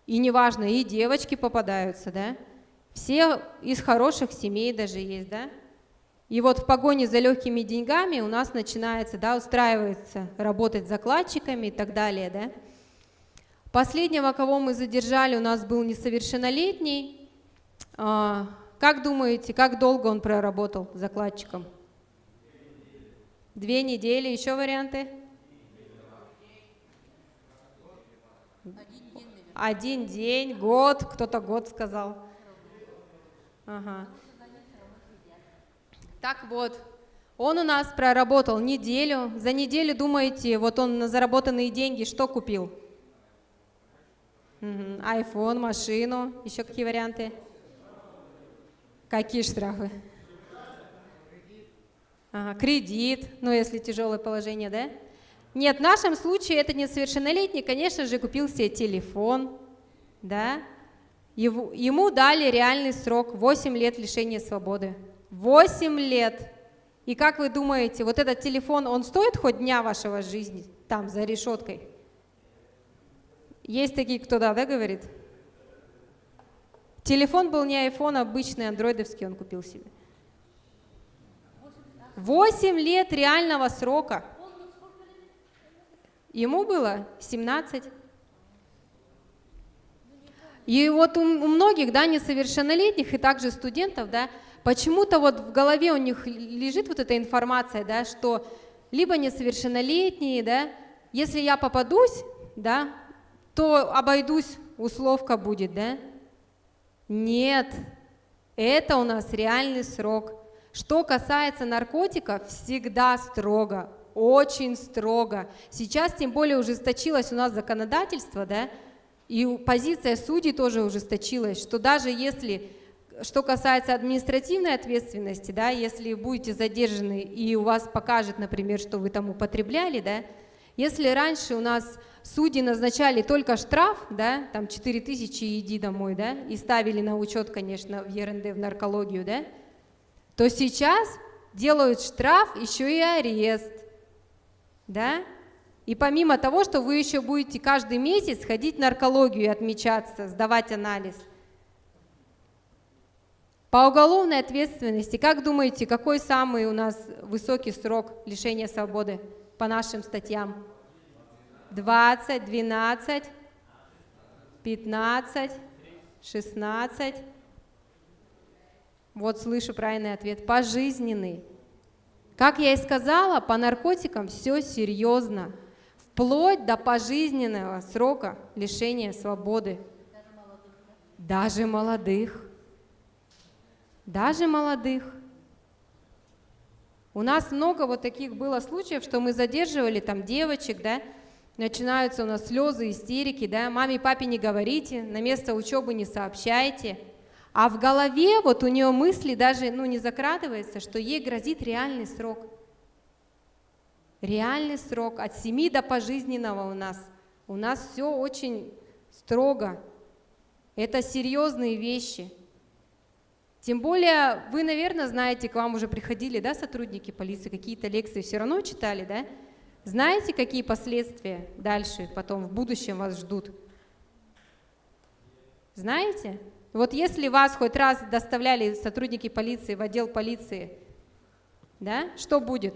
и неважно, и девочки попадаются, да, все из хороших семей даже есть, да. И вот в погоне за легкими деньгами у нас начинается, да, устраивается работать закладчиками и так далее, да. Последнего, кого мы задержали, у нас был несовершеннолетний. Как думаете, как долго он проработал закладчиком? 2 недели. Еще варианты? 1 день, год, кто-то год сказал. Ага. Так вот, он у нас проработал неделю. За неделю, думаете, вот он на заработанные деньги что купил? iPhone, машину. Еще какие варианты? Какие штрафы? Ага, кредит, ну если тяжелое положение, да? Нет, в нашем случае это несовершеннолетний, конечно же, купил себе телефон, да? Ему дали реальный срок, 8 лет лишения свободы. 8 лет! И как вы думаете, вот этот телефон, он стоит хоть дня вашего жизни там, за решеткой? Есть такие, кто да, говорит? Телефон был не iPhone, а обычный, андроидовский он купил себе. 8 лет реального срока. Ему было 17. И вот у многих, да, несовершеннолетних и также студентов, да, почему-то вот в голове у них лежит вот эта информация, да, что либо несовершеннолетние, да, если я попадусь, да, то обойдусь, условка будет, да. Нет, это у нас реальный срок. Что касается наркотиков, всегда строго, очень строго. Сейчас тем более ужесточилось у нас законодательство, да, и позиция судей тоже ужесточилась, что даже если, что касается административной ответственности, да, если будете задержаны и у вас покажет, например, что вы там употребляли, да, если раньше у нас судьи назначали только штраф, да, там 4000 и иди домой, да, и ставили на учет, конечно, в ЕРНД, в наркологию, да, то сейчас делают штраф, еще и арест, да, и помимо того, что вы еще будете каждый месяц ходить в наркологию и отмечаться, сдавать анализ. По уголовной ответственности, как думаете, какой самый у нас высокий срок лишения свободы по нашим статьям? 20, 12, 15, 16. Вот слышу правильный ответ. Пожизненный. Как я и сказала, по наркотикам все серьезно. Вплоть до пожизненного срока лишения свободы. Даже молодых. Даже молодых. У нас много вот таких было случаев, что мы задерживали там девочек, да, начинаются у нас слезы, истерики, да, маме, папе не говорите, на место учебы не сообщайте. А в голове вот у нее мысли даже, не закрадывается, что ей грозит реальный срок. Реальный срок от 7 до пожизненного у нас. У нас все очень строго. Это серьезные вещи. Тем более, вы, наверное, знаете, к вам уже приходили, да, сотрудники полиции, какие-то лекции все равно читали, да? Знаете, какие последствия дальше, потом, в будущем вас ждут? Знаете? Вот если вас хоть раз доставляли сотрудники полиции в отдел полиции, да, что будет?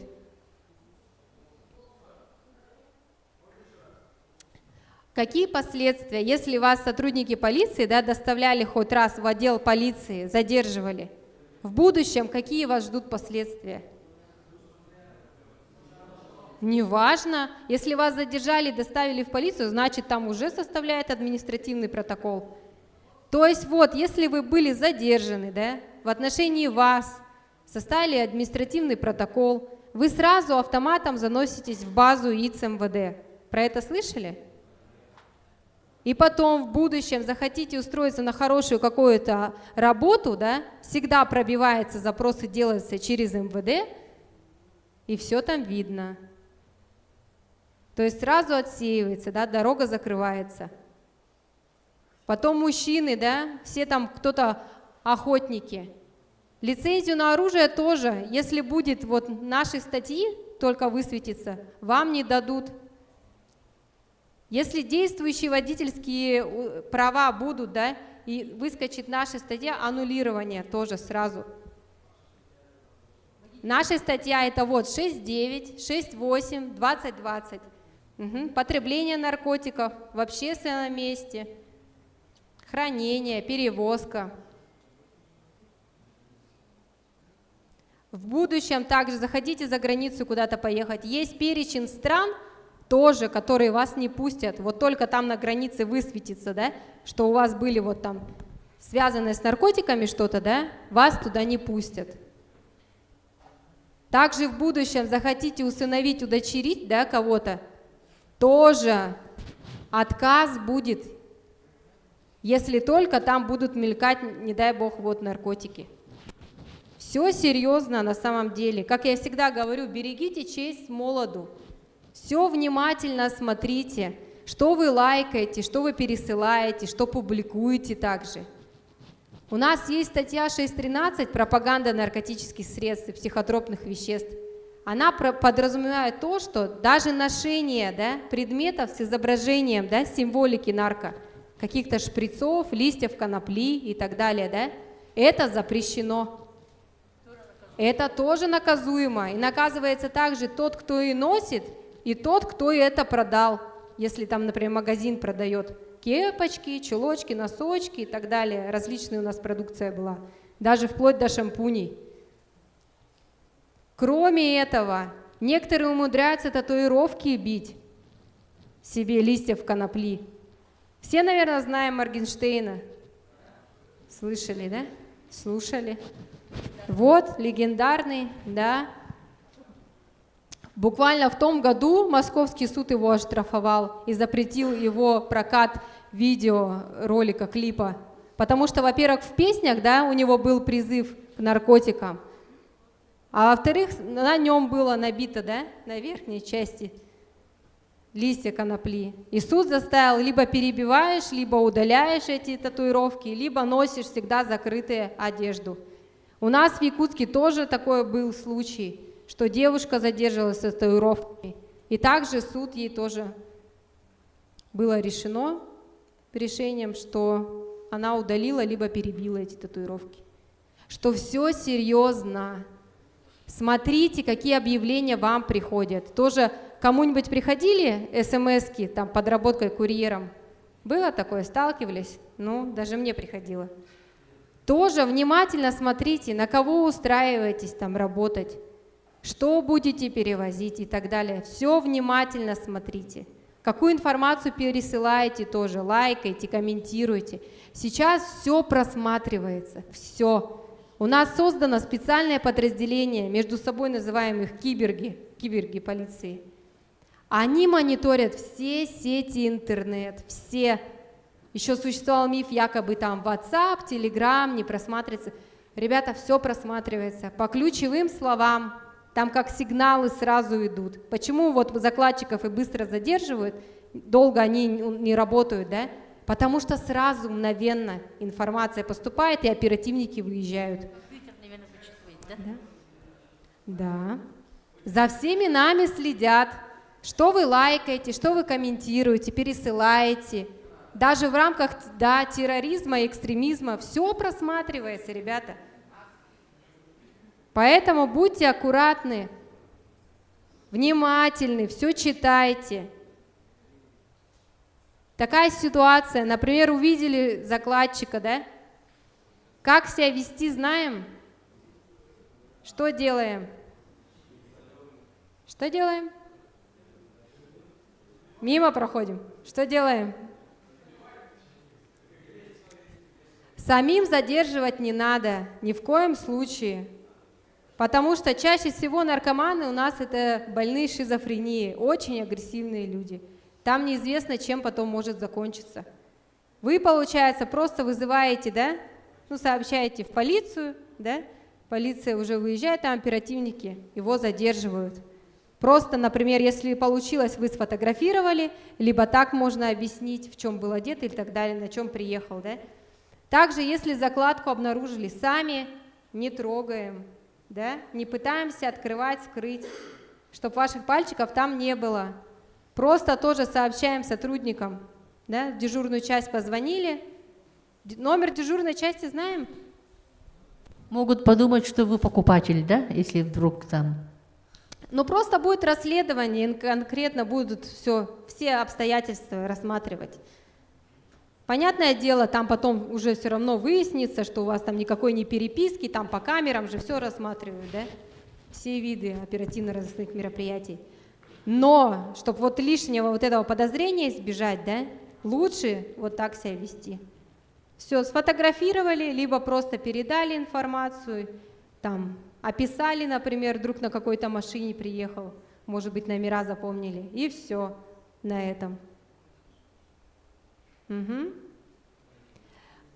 Какие последствия, если вас сотрудники полиции, да, доставляли хоть раз в отдел полиции, задерживали? В будущем какие вас ждут последствия? Неважно. Если вас задержали, доставили в полицию, значит, там уже составляет административный протокол. То есть вот, если вы были задержаны, да, в отношении вас составили административный протокол, вы сразу автоматом заноситесь в базу ИЦ МВД. Про это слышали? И потом в будущем захотите устроиться на хорошую какую-то работу, да, всегда пробивается, запросы делаются через МВД, и все там видно. То есть сразу отсеивается, да, дорога закрывается. Потом мужчины, да, все там кто-то охотники. Лицензию на оружие тоже, если будет вот наши статьи, только высветится, вам не дадут. Если действующие водительские права будут, да, и выскочит наша статья, аннулирование тоже сразу. Наша статья это вот 6.9, 6.8, 20.20. Потребление наркотиков в общественном месте, хранение, перевозка. В будущем также заходите за границу куда-то поехать. Есть перечень стран, тоже, которые вас не пустят. Вот только там на границе высветится, да, что у вас были вот там связанное с наркотиками что-то, да, вас туда не пустят. Также в будущем захотите усыновить, удочерить, да, кого-то, тоже отказ будет, если только там будут мелькать, не дай бог, вот наркотики. Все серьезно на самом деле. Как я всегда говорю, берегите честь молоду. Все внимательно смотрите, что вы лайкаете, что вы пересылаете, что публикуете также. У нас есть статья 6.13 «Пропаганда наркотических средств и психотропных веществ». Она подразумевает то, что даже ношение, да, предметов с изображением, да, символики нарко, каких-то шприцов, листьев конопли и так далее, да, это запрещено. Это тоже наказуемо. И наказывается также тот, кто и носит, и тот, кто и это продал. Если там, например, магазин продает кепочки, чулочки, носочки и так далее. Различная у нас продукция была. Даже вплоть до шампуней. Кроме этого, некоторые умудряются татуировки бить себе листьев конопли. Все, наверное, знаем Моргенштерна. Слышали, да? Слушали. Вот, легендарный, да. Буквально в том году Московский суд его оштрафовал и запретил его прокат видеоролика, клипа. Потому что, во-первых, в песнях, да, у него был призыв к наркотикам, а во-вторых, на нем было набито, да, на верхней части листья конопли. И суд заставил, либо перебиваешь, либо удаляешь эти татуировки, либо носишь всегда закрытую одежду. У нас в Якутске тоже такой был случай, что девушка задерживалась с татуировкой. И также суд ей тоже было решено решением, что она удалила, либо перебила эти татуировки. Что все серьезно. Смотрите, какие объявления вам приходят. Тоже кому-нибудь приходили смс-ки, там, подработкой курьером? Было такое, сталкивались? Ну, даже мне приходило. Тоже внимательно смотрите, на кого устраиваетесь там работать, что будете перевозить и так далее. Все внимательно смотрите. Какую информацию пересылаете тоже, лайкайте, комментируйте. Сейчас все просматривается, все. У нас создано специальное подразделение, между собой называемых киберги полиции. Они мониторят все сети интернет, все. Еще существовал миф, якобы там WhatsApp, Telegram не просматривается. Ребята, все просматривается по ключевым словам. Там как сигналы сразу идут. Почему вот закладчиков и быстро задерживают, долго они не работают, да? Потому что сразу, мгновенно информация поступает, и оперативники выезжают. Компьютер, наверное, вычитывает, да? Да. За всеми нами следят. Что вы лайкаете, что вы комментируете, пересылаете. Даже в рамках терроризма и экстремизма все просматривается, ребята. Поэтому будьте аккуратны, внимательны, все читайте. Такая ситуация, например, увидели закладчика, да? Как себя вести, знаем? Что делаем? Что делаем? Мимо проходим. Что делаем? Самим задерживать не надо, ни в коем случае. Потому что чаще всего наркоманы у нас это больные шизофренией, очень агрессивные люди. Там неизвестно, чем потом может закончиться. Вы, получается, просто вызываете, да? Ну, сообщаете в полицию, да? Полиция уже выезжает, там оперативники его задерживают. Просто, например, если получилось, вы сфотографировали, либо так можно объяснить, в чем был одет и так далее, на чем приехал, да? Также, если закладку обнаружили сами, не трогаем. Да? Не пытаемся открывать, скрыть, чтобы ваших пальчиков там не было. Просто тоже сообщаем сотрудникам. Да? В дежурную часть позвонили. Номер дежурной части знаем? Могут подумать, что вы покупатель, да, если вдруг там... Ну просто будет расследование, и конкретно будут все обстоятельства рассматривать. Понятное дело, там потом уже все равно выяснится, что у вас там никакой не переписки, там по камерам же все рассматривают, да? Все виды оперативно-розыскных мероприятий. Но, чтобы вот лишнего вот этого подозрения избежать, да, лучше вот так себя вести. Все, сфотографировали, либо просто передали информацию, там, описали, например, вдруг на какой-то машине приехал, может быть, номера запомнили, и все на этом. Угу.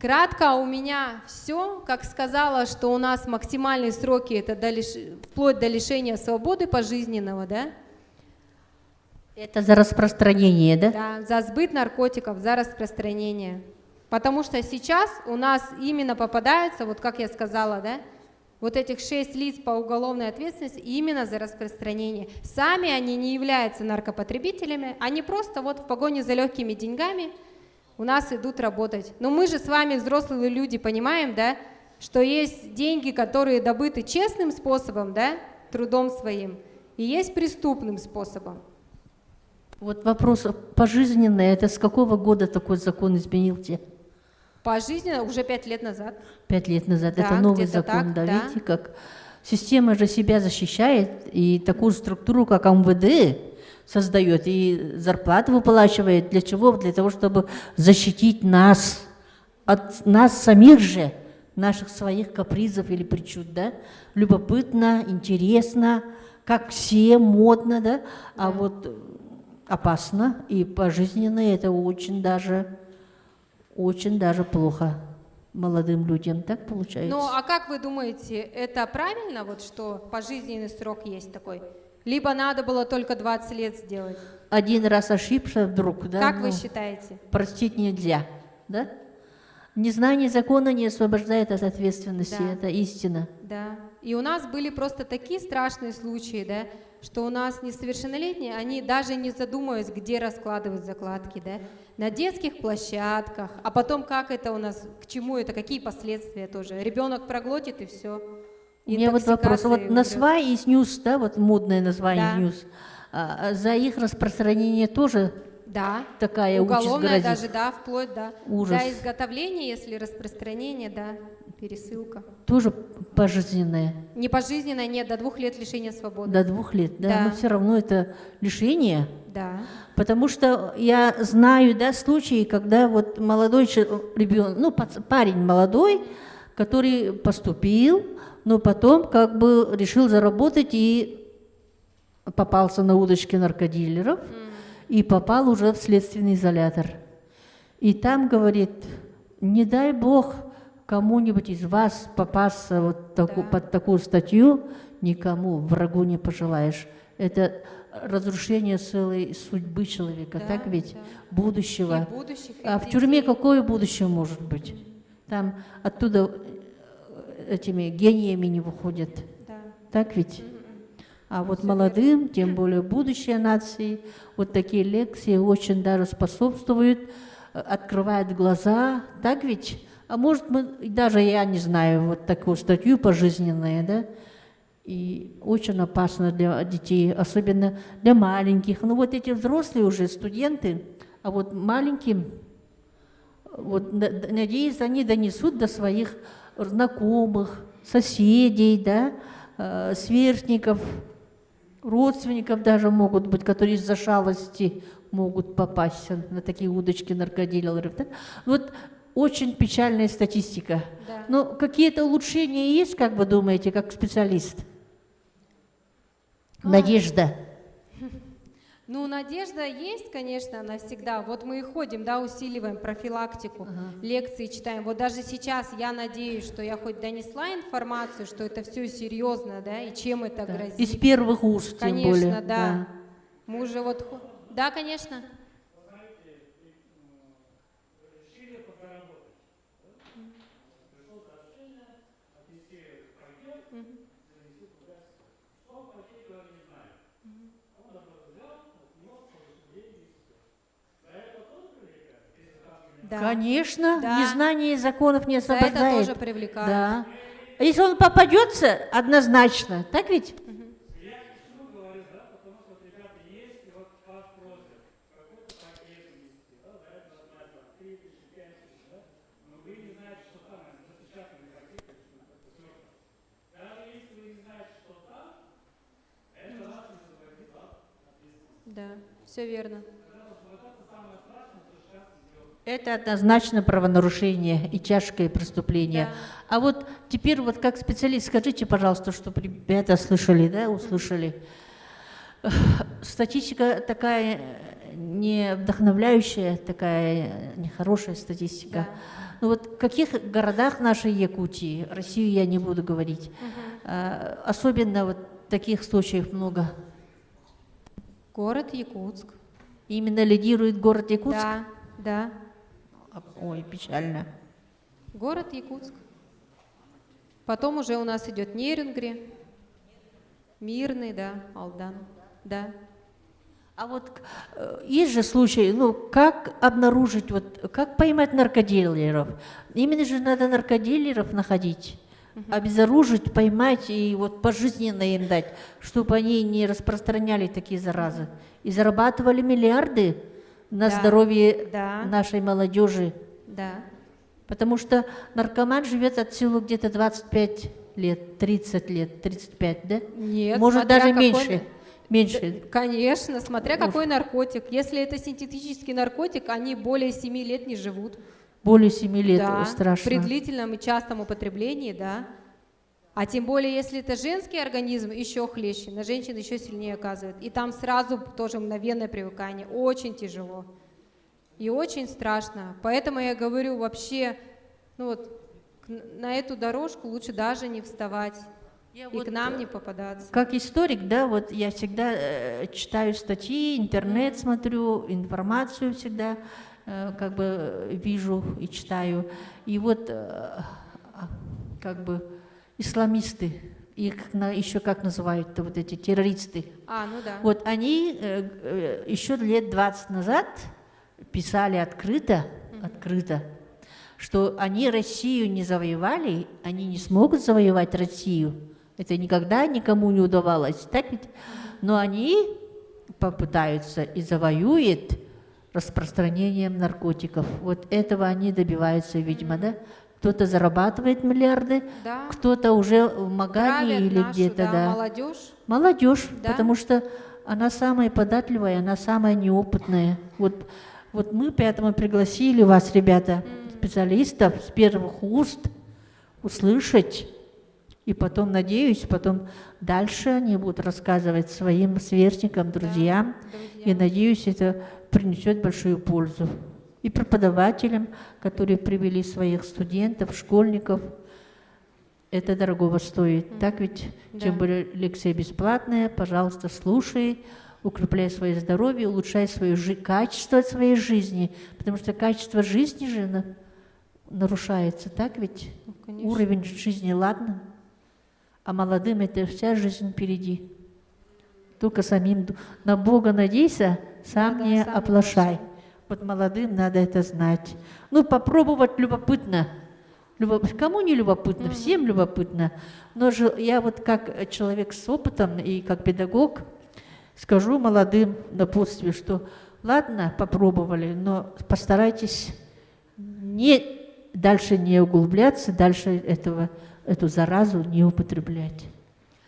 Кратко у меня все. Как сказала, что у нас максимальные сроки это вплоть до лишения свободы пожизненного, да? Это за распространение, да? Да, за сбыт наркотиков, за распространение. Потому что сейчас у нас именно попадаются, вот как я сказала, да, вот этих 6 лиц по уголовной ответственности именно за распространение. Сами они не являются наркопотребителями, они просто вот в погоне за легкими деньгами у нас идут работать. Но мы же с вами, взрослые люди, понимаем, да, что есть деньги, которые добыты честным способом, да, трудом своим, и есть преступным способом. Вот вопрос пожизненное, это с какого года такой закон изменился? Пожизненно уже 5 лет назад. 5 лет назад. Да, Это новый где-то закон, так, да, да. видите, как система же себя защищает, и такую структуру, как МВД, создает, и зарплату выплачивает. Для чего? Для того, чтобы защитить нас от нас самих же, наших своих капризов или причуд, да? Любопытно, интересно, как все, модно, да? А вот опасно и пожизненно это очень даже плохо молодым людям, так получается? Ну, а как вы думаете, это правильно, вот что пожизненный срок есть такой? Либо надо было только 20 лет сделать? Один раз ошибся вдруг, да? Как вы считаете? Простить нельзя, да? Незнание закона не освобождает от ответственности, Да. это истина. Да. И у нас были просто такие страшные случаи, да, что у нас несовершеннолетние, они даже не задумываясь, где раскладывать закладки, да, на детских площадках, а потом как это у нас, к чему это, какие последствия тоже. Ребенок проглотит и все. У меня вот вопрос, вот на свай и снюс, да, вот модное название Да. снюс, за их распространение тоже Да. Такая участь Уголовная грозит. даже, да, вплоть до, Ужас. до изготовления, если распространение, да, пересылка. Тоже пожизненное. Не пожизненное, нет, до 2 лет лишения свободы. До 2 лет, да? Да. Но все равно это лишение. Да. Потому что я знаю, да, случаи, когда вот молодой ребенок, ну, парень молодой, который поступил, но потом как бы решил заработать и попался на удочки наркодилеров, и попал уже в следственный изолятор. И там, говорит, не дай Бог кому-нибудь из вас попасться вот под такую статью, никому, врагу не пожелаешь. Это разрушение целой судьбы человека, Да, так ведь? да. Будущего. И будущих, и А в тюрьме детей. какое будущее может быть? Там оттуда этими гениями не выходят. Да. Так ведь? А вот молодым, тем более будущее нации, вот такие лекции очень даже способствуют, открывают глаза, так ведь? А может, даже я не знаю, вот такую статью пожизненную, да? И очень опасно для детей, особенно для маленьких. Ну вот эти взрослые уже студенты, а вот маленьким, вот, надеюсь, они донесут до своих знакомых, соседей, да, сверстников, родственников даже могут быть, которые из-за шалости могут попасть на такие удочки наркодилеров. Да? Вот очень печальная статистика. Да. Но какие-то улучшения есть, как вы думаете, как специалист? Надежда. Ну, надежда есть, конечно, она всегда. Вот мы и ходим, да, усиливаем профилактику, лекции читаем. Вот даже сейчас я надеюсь, что я хоть донесла информацию, что это все серьезно, да, и чем это грозит. Из первых уст, тем Конечно, более. да. Мы уже вот... Да, конечно. Да. Конечно, Да. незнание законов не За освобождает. это тоже привлекают. Да. А если он попадется, однозначно, так ведь? Да, все верно. Это однозначно правонарушение и тяжкое преступление. Да. А вот теперь вот как специалист скажите, пожалуйста, чтобы ребята слышали, да, услышали. Статистика такая не вдохновляющая, такая нехорошая статистика. Да. Ну вот в каких городах нашей Якутии, Россию я не буду говорить, особенно вот таких случаев много? Город Якутск. Именно лидирует город Якутск? Да, да. Ой, печально. Город Якутск. Потом уже у нас идет Нерюнгри, Мирный, да, Алдан, да. А вот есть же случаи, ну, как обнаружить, вот, как поймать наркодилеров? Именно же надо наркодилеров находить, обезоружить, поймать и вот пожизненно им дать, чтобы они не распространяли такие заразы и зарабатывали миллиарды на Да, здоровье да. нашей молодежи. Да. Потому что наркоман живет от силы где-то 25 лет, 30 лет, 35, да? Нет, Может, смотря даже какой- меньше. Меньше. Конечно, смотря какой наркотик. Если это синтетический наркотик, они более 7 лет не живут. Более 7 лет, Да, страшно. при длительном и частом употреблении, да. А тем более, если это женский организм, еще хлеще, на женщин еще сильнее оказывает. И там сразу тоже мгновенное привыкание. Очень тяжело. И очень страшно. Поэтому я говорю, вообще, ну вот, на эту дорожку лучше даже не вставать. Я И вот, к нам не попадаться. как историк, да, вот я всегда читаю статьи, интернет смотрю, информацию всегда как бы вижу и читаю. И вот как бы исламисты, их еще как называют-то вот эти террористы. Ну да. Вот они еще лет 20 назад писали открыто, что они Россию не завоевали, они не смогут завоевать Россию. Это никогда никому не удавалось, так ведь? Но они попытаются и завоюют, распространением наркотиков. Вот этого они добиваются, видимо, да? Кто-то зарабатывает миллиарды, Да. кто-то уже в Магане Травят или нашу, где-то, да. молодежь. Молодежь, Да. потому что она самая податливая, она самая неопытная. Вот мы поэтому пригласили вас, ребята, специалистов с первых уст услышать, и потом, надеюсь, потом дальше они будут рассказывать своим сверстникам, друзьям, и, друзьям. надеюсь, это принесет большую пользу. И преподавателям, которые привели своих студентов, школьников, это дорогого стоит. Так ведь? Да. Тем более лекция бесплатная, пожалуйста, слушай, укрепляй свое здоровье, улучшай свое качество своей жизни, потому что качество жизни же нарушается, так ведь? Ну, конечно. Уровень жизни, ладно? А молодым это вся жизнь впереди. Только самим на Бога надейся, сам Да, не сам не оплошай. Вот молодым надо это знать. Ну, попробовать любопытно. Кому не любопытно? Всем любопытно. Но же я вот как человек с опытом и как педагог скажу молодым напутствие, что ладно, попробовали, но постарайтесь дальше не углубляться, дальше эту заразу не употреблять.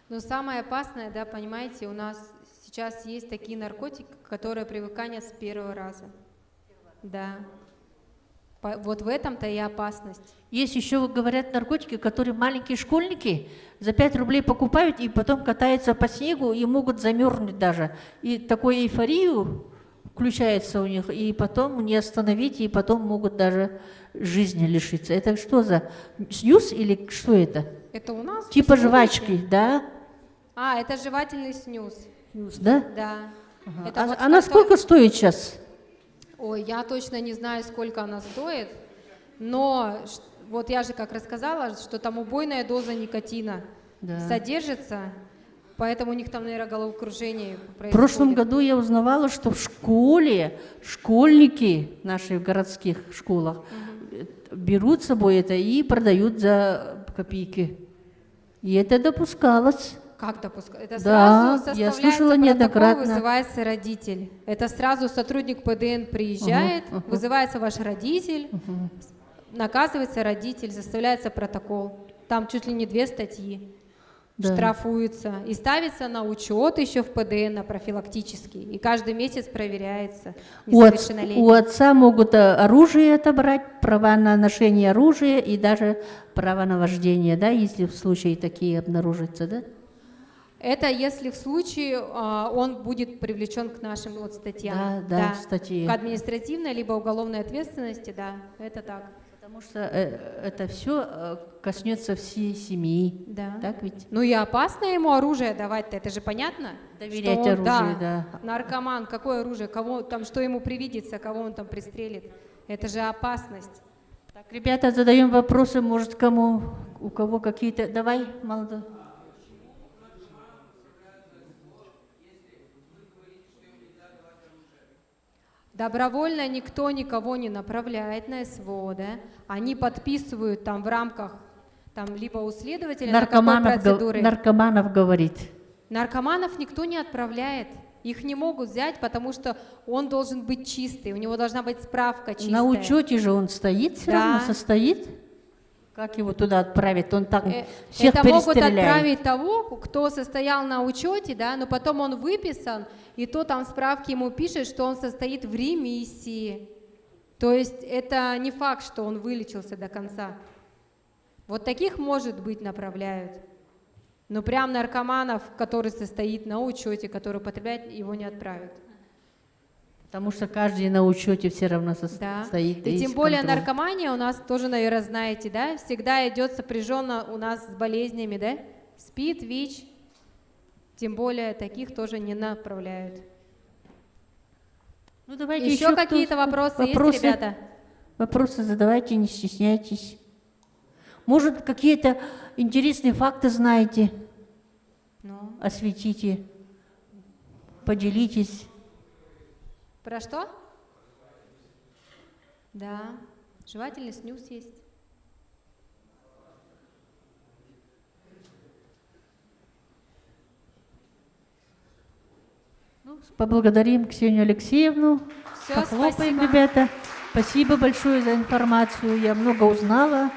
Но самое опасное, да, понимаете, у нас сейчас есть такие наркотики, которые привыкание с первого раза. Да. Вот в этом-то и опасность. Есть еще, говорят, наркотики, которые маленькие школьники за 5 рублей покупают и потом катаются по снегу и могут замерзнуть даже. И такую эйфорию включается у них, и потом не остановить, и потом могут даже жизни лишиться. Это что за снюс или что это? Это у нас? Типа Посмотрите. жвачки, да? А, это жевательный снюс. Снюс, да? Да. Ага. Это вот А насколько стоит сейчас? Ой, я точно не знаю, сколько она стоит, но вот я же как рассказала, что там убойная доза никотина содержится, поэтому у них там, наверное, головокружение происходит. В прошлом году я узнавала, что в школе школьники наши в городских школах берут с собой это и продают за копейки. И это допускалось. Как допускать? Это Да, сразу я составляется слышала протокол, неоднократно. вызывается родитель. Это сразу сотрудник ПДН приезжает, вызывается ваш родитель, наказывается родитель, составляется протокол. Там чуть ли не 2 статьи. Да. Штрафуется и ставится на учет еще в ПДН, на профилактический. И каждый месяц проверяется несовершеннолетний. У отца могут оружие отобрать, права на ношение оружия и даже право на вождение, да, если в случае такие обнаружатся, да? Это если в случае он будет привлечен к нашим вот статьям. Да, статьи. К административной либо уголовной ответственности, да, это так. Потому что это все коснется всей семьи, Да. так ведь? Ну и опасно ему оружие давать-то, это же понятно? Доверять что он, оружию, да. Наркоман, какое оружие, кого там, что ему привидится, кого он там пристрелит. Это же опасность. Так, ребята, задаем вопросы, может, у кого какие-то... Давай, молодой. Добровольно никто никого не направляет на СВО, да? Они подписывают там в рамках там, либо у следователя на какой процедуры. Наркоманов говорит. Наркоманов никто не отправляет. Их не могут взять, потому что он должен быть чистый, у него должна быть справка чистая. На учете же он стоит, все равно состоит. Как его туда отправить? Он так всех Это могут перестреляет. отправить того, кто состоял на учете, да, но потом он выписан, и то там в справке ему пишет, что он состоит в ремиссии. То есть это не факт, что он вылечился до конца. Вот таких, может быть, направляют. Но прям наркоманов, который состоит на учете, который употребляет, его не отправят. Потому что каждый на учете все равно Да. стоит. И тем более наркомания у нас тоже, наверное, знаете, да, всегда идет сопряженно у нас с болезнями, да, СПИД, ВИЧ, тем более таких тоже не направляют. Ну, давайте Еще какие-то вопросы есть, ребята? Вопросы задавайте, не стесняйтесь. Может, какие-то интересные факты знаете? Ну. Осветите, поделитесь. Про что? Да, жевательный снюс есть. Ну, поблагодарим Ксению Алексеевну. Всё, Похлопаем, спасибо. ребята. Спасибо большое за информацию. Я много узнала.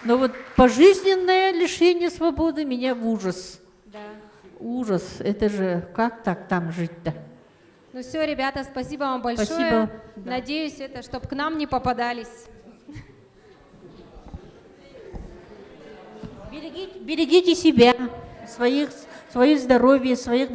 Но вот пожизненное лишение свободы меня в ужас. Да. Ужас. Это же как так там жить-то? Ну все, ребята, спасибо вам большое. Спасибо. Да. Надеюсь, это, чтобы к нам не попадались. Берегите себя, свое здоровье, своих